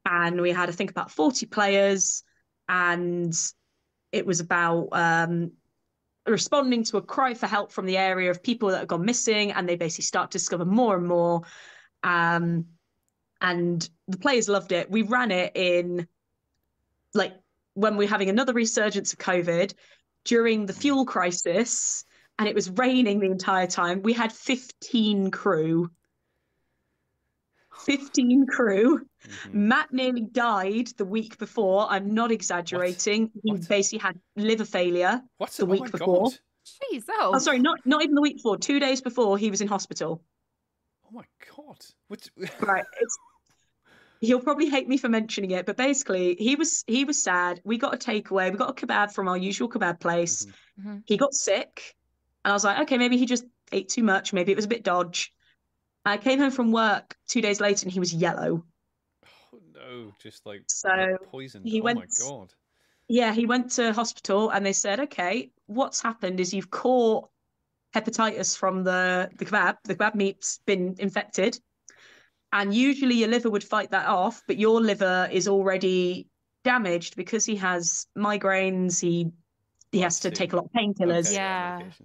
Speaker 2: And we had, I think, about 40 players, and it was about responding to a cry for help from the area of people that have gone missing, and they basically start to discover more and more. And the players loved it. We ran it in, like, when we were having another resurgence of COVID, during the fuel crisis, and it was raining the entire time. We had 15 crew. 15 crew. Matt nearly died the week before. I'm not exaggerating. He basically had liver failure the week before.
Speaker 3: Jeez,
Speaker 2: oh, sorry, not even the week before. 2 days before, he was in hospital.
Speaker 1: Oh my god!
Speaker 2: Right, he'll probably hate me for mentioning it, but basically, he was sad. We got a takeaway. We got a kebab from our usual kebab place. He got sick, and I was like, okay, maybe he just ate too much. Maybe it was a bit dodge. I came home from work 2 days later, and he was yellow.
Speaker 1: Oh no! Just like poisoned.
Speaker 2: He went,
Speaker 1: my god!
Speaker 2: Yeah, he went to hospital, and they said, okay, what's happened is you've caught hepatitis from the kebab. The kebab meat's been infected. And usually your liver would fight that off, but your liver is already damaged because he has migraines. He has to take a lot of painkillers.
Speaker 1: Okay,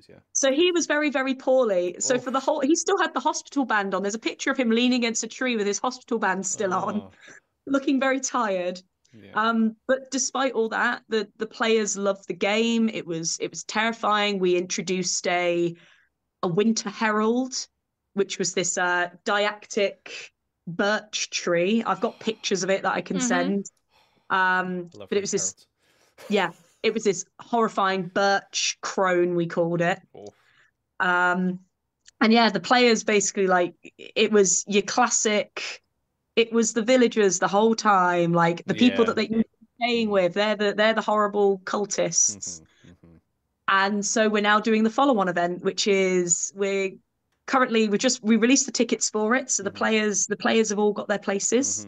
Speaker 3: yeah.
Speaker 2: So he was very, very poorly. So for the whole, he still had the hospital band on. There's a picture of him leaning against a tree with his hospital band still on, looking very tired.
Speaker 1: Yeah.
Speaker 2: But despite all that, the players loved the game. It was terrifying. We introduced a winter herald, which was this didactic birch tree. I've got pictures of it that I can send. But it was this, it was this horrifying birch crone, we called it. And yeah, the players basically, like, it was your classic, it was the villagers the whole time, like the people that they were playing with, they're the horrible cultists. And so we're now doing the follow-on event, which is we released the tickets for it, so the players have all got their places.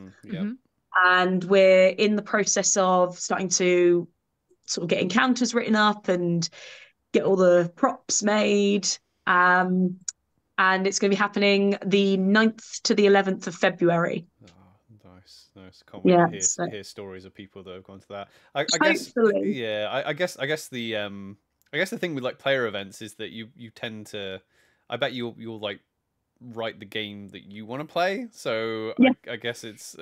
Speaker 2: And we're in the process of starting to sort of get encounters written up and get all the props made. And it's going to be happening the 9th to the 11th of February.
Speaker 1: Nice. Can't wait to hear stories of people that have gone to that. I guess the thing with like player events is that you tend to, I bet you'll like write the game that you want to play. So I guess it's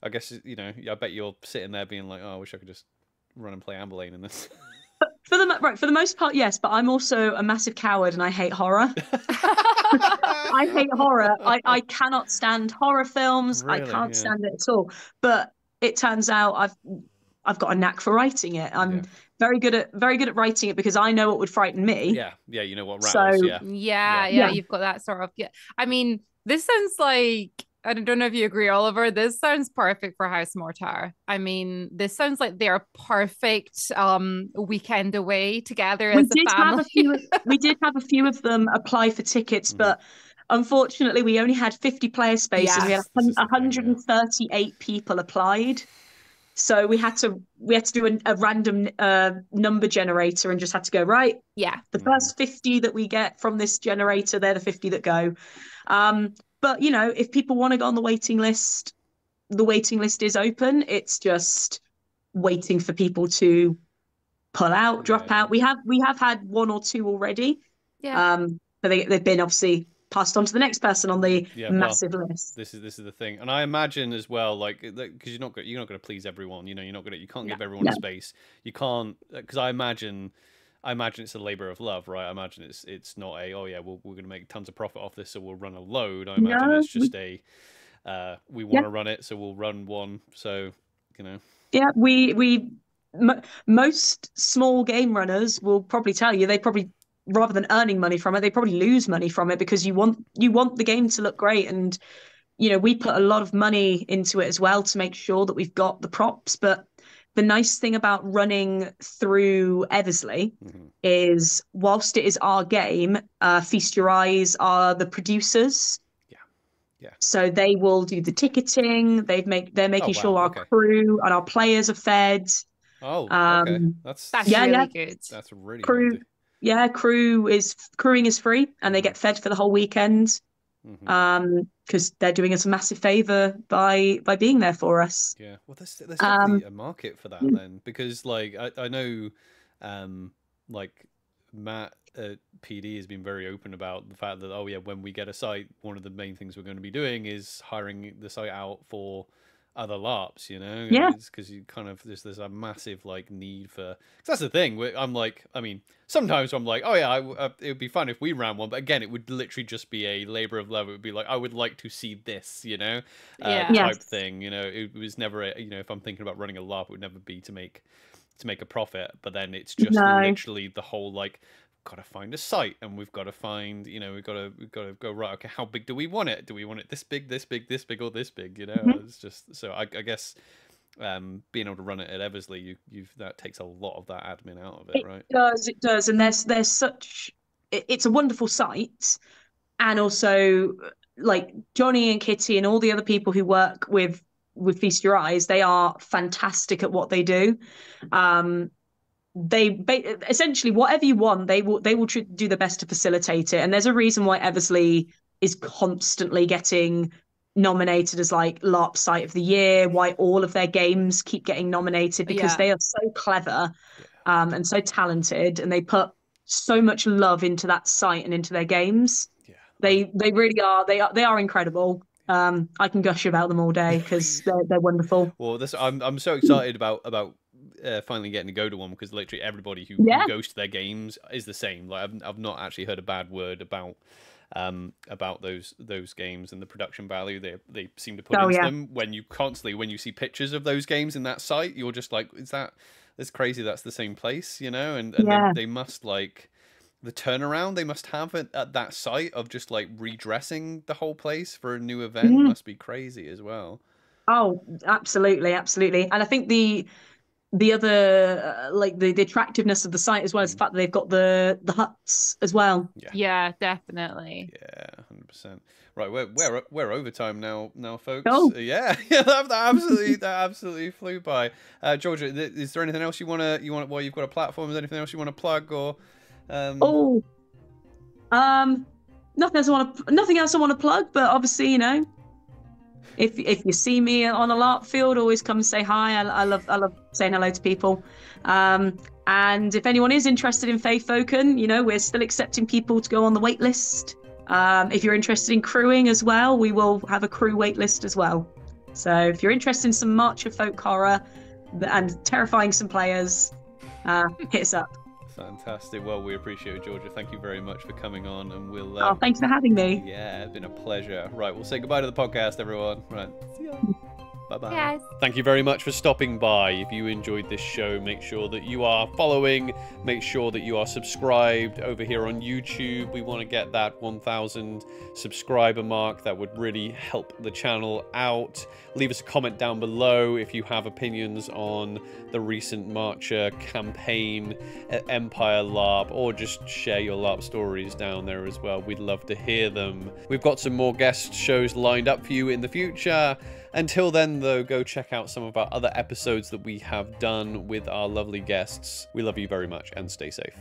Speaker 1: I bet you're sitting there being like, oh, I wish I could just run and play Amberlane in this.
Speaker 2: For the most part, yes, but I'm also a massive coward and I hate horror. I hate horror. I cannot stand horror films. Really? I can't stand it at all. But it turns out I've got a knack for writing it. I'm very good at writing it because I know what would frighten me.
Speaker 1: Yeah, you know what rattles.
Speaker 3: Yeah, you've got that sort of. Yeah, I mean, this sounds like, I don't know if you agree, Oliver. This sounds perfect for House Mortar. I mean, this sounds like they're a perfect weekend away together as a family.
Speaker 2: We did have a few of them apply for tickets, but unfortunately, we only had 50 player spaces. We had 138 people applied. So we had to do a random number generator and just had to go, right, the first 50 that we get from this generator, they're the 50 that go. But, you know, if people want to go on the waiting list is open. It's just waiting for people to pull out, drop out. We have had one or two already. But they've been obviously passed on to the next person on the massive list.
Speaker 1: This is the thing, and I imagine as well, like, because you're not going to please everyone. You know, you can't give everyone a space. You can't, because I imagine it's a labor of love, right? I imagine it's not we're going to make tons of profit off this, so we'll run a load. I imagine it's just we want to run it, so we'll run one. So, you know.
Speaker 2: Yeah, most small game runners will probably tell you they probably, rather than earning money from it, they probably lose money from it because you want the game to look great. And, you know, we put a lot of money into it as well to make sure that we've got the props. But the nice thing about running through Eversley is, whilst it is our game, Feast Your Eyes are the producers. Yeah. So they will do the ticketing. They're making sure our crew and our players are fed.
Speaker 1: Oh, okay. That's
Speaker 3: really good.
Speaker 1: That's really
Speaker 2: good. Yeah, crewing is free, and they get fed for the whole weekend. Because they're doing us a massive favor by being there for us.
Speaker 1: Yeah, well, there's definitely a market for that then, because like I know, like Matt at PD has been very open about the fact that when we get a site, one of the main things we're going to be doing is hiring the site out for other LARPs, you know?
Speaker 2: Yeah.
Speaker 1: Because you kind of, there's a massive, like, need for... Cause that's the thing. I'm like, I mean, sometimes I'm like, oh yeah, it would be fun if we ran one. But again, it would literally just be a labor of love. It would be like, I would like to see this, you know? Type thing, you know? It was never, you know, if I'm thinking about running a LARP, it would never be to make a profit. But then it's just literally the whole, like, got to find a site, and we've got to find, you know, we've got to go, right, okay, how big do we want it? Do we want it this big, this big, this big, or this big, you know? It's just, so I guess being able to run it at Eversley, that takes a lot of that admin out of it, right?
Speaker 2: It does, and there's such, it's a wonderful site, and also, like, Johnny and Kitty and all the other people who work with Feast Your Eyes, they are fantastic at what they do. They essentially, whatever you want, they will do their best to facilitate it. And there's a reason why Eversley is constantly getting nominated as, like, LARP Site of the Year, why all of their games keep getting nominated, because they are so clever and so talented, and they put so much love into that site and into their games. They really are. They are incredible. I can gush about them all day because they're wonderful.
Speaker 1: Well, I'm so excited about finally getting to go to one, because literally everybody who goes to their games is the same. Like, I've not actually heard a bad word about those games and the production value they seem to put into them. When you see pictures of those games in that site, you're just like, that's crazy. That's the same place, you know? And they must, like, the turnaround they must have at that site of just, like, redressing the whole place for a new event must be crazy as well.
Speaker 2: Oh, absolutely, absolutely. And I think the other like the attractiveness of the site as well is the fact that they've got the huts as well.
Speaker 3: Yeah, definitely.
Speaker 1: Yeah, 100%. Right, we're overtime now, folks.
Speaker 2: Oh.
Speaker 1: Yeah, that absolutely flew by. Georgia, is there anything else you want while you've got a platform? Is there anything else you want to plug or?
Speaker 2: Nothing else I want to plug, but obviously, you know, if you see me on a LARP field, always come and say hi. I love saying hello to people. And if anyone is interested in Fae Foken, you know, we're still accepting people to go on the wait list. If you're interested in crewing as well, we will have a crew wait list as well. So if you're interested in some March of Folk Horror and terrifying some players, hit us up.
Speaker 1: Fantastic. Well, we appreciate it, Georgia. Thank you very much for coming on, and we'll...
Speaker 2: thanks for having me.
Speaker 1: Yeah, it's been a pleasure. Right, we'll say goodbye to the podcast, everyone. Right, see ya. Bye-bye.
Speaker 3: Yes.
Speaker 1: Thank you very much for stopping by. If you enjoyed this show, make sure that you are following. Make sure that you are subscribed over here on YouTube. We want to get that 1,000 subscriber mark. That would really help the channel out. Leave us a comment down below if you have opinions on the recent Marcher campaign at Empire LARP, or just share your LARP stories down there as well. We'd love to hear them. We've got some more guest shows lined up for you in the future. Until then, though, go check out some of our other episodes that we have done with our lovely guests. We love you very much, and stay safe.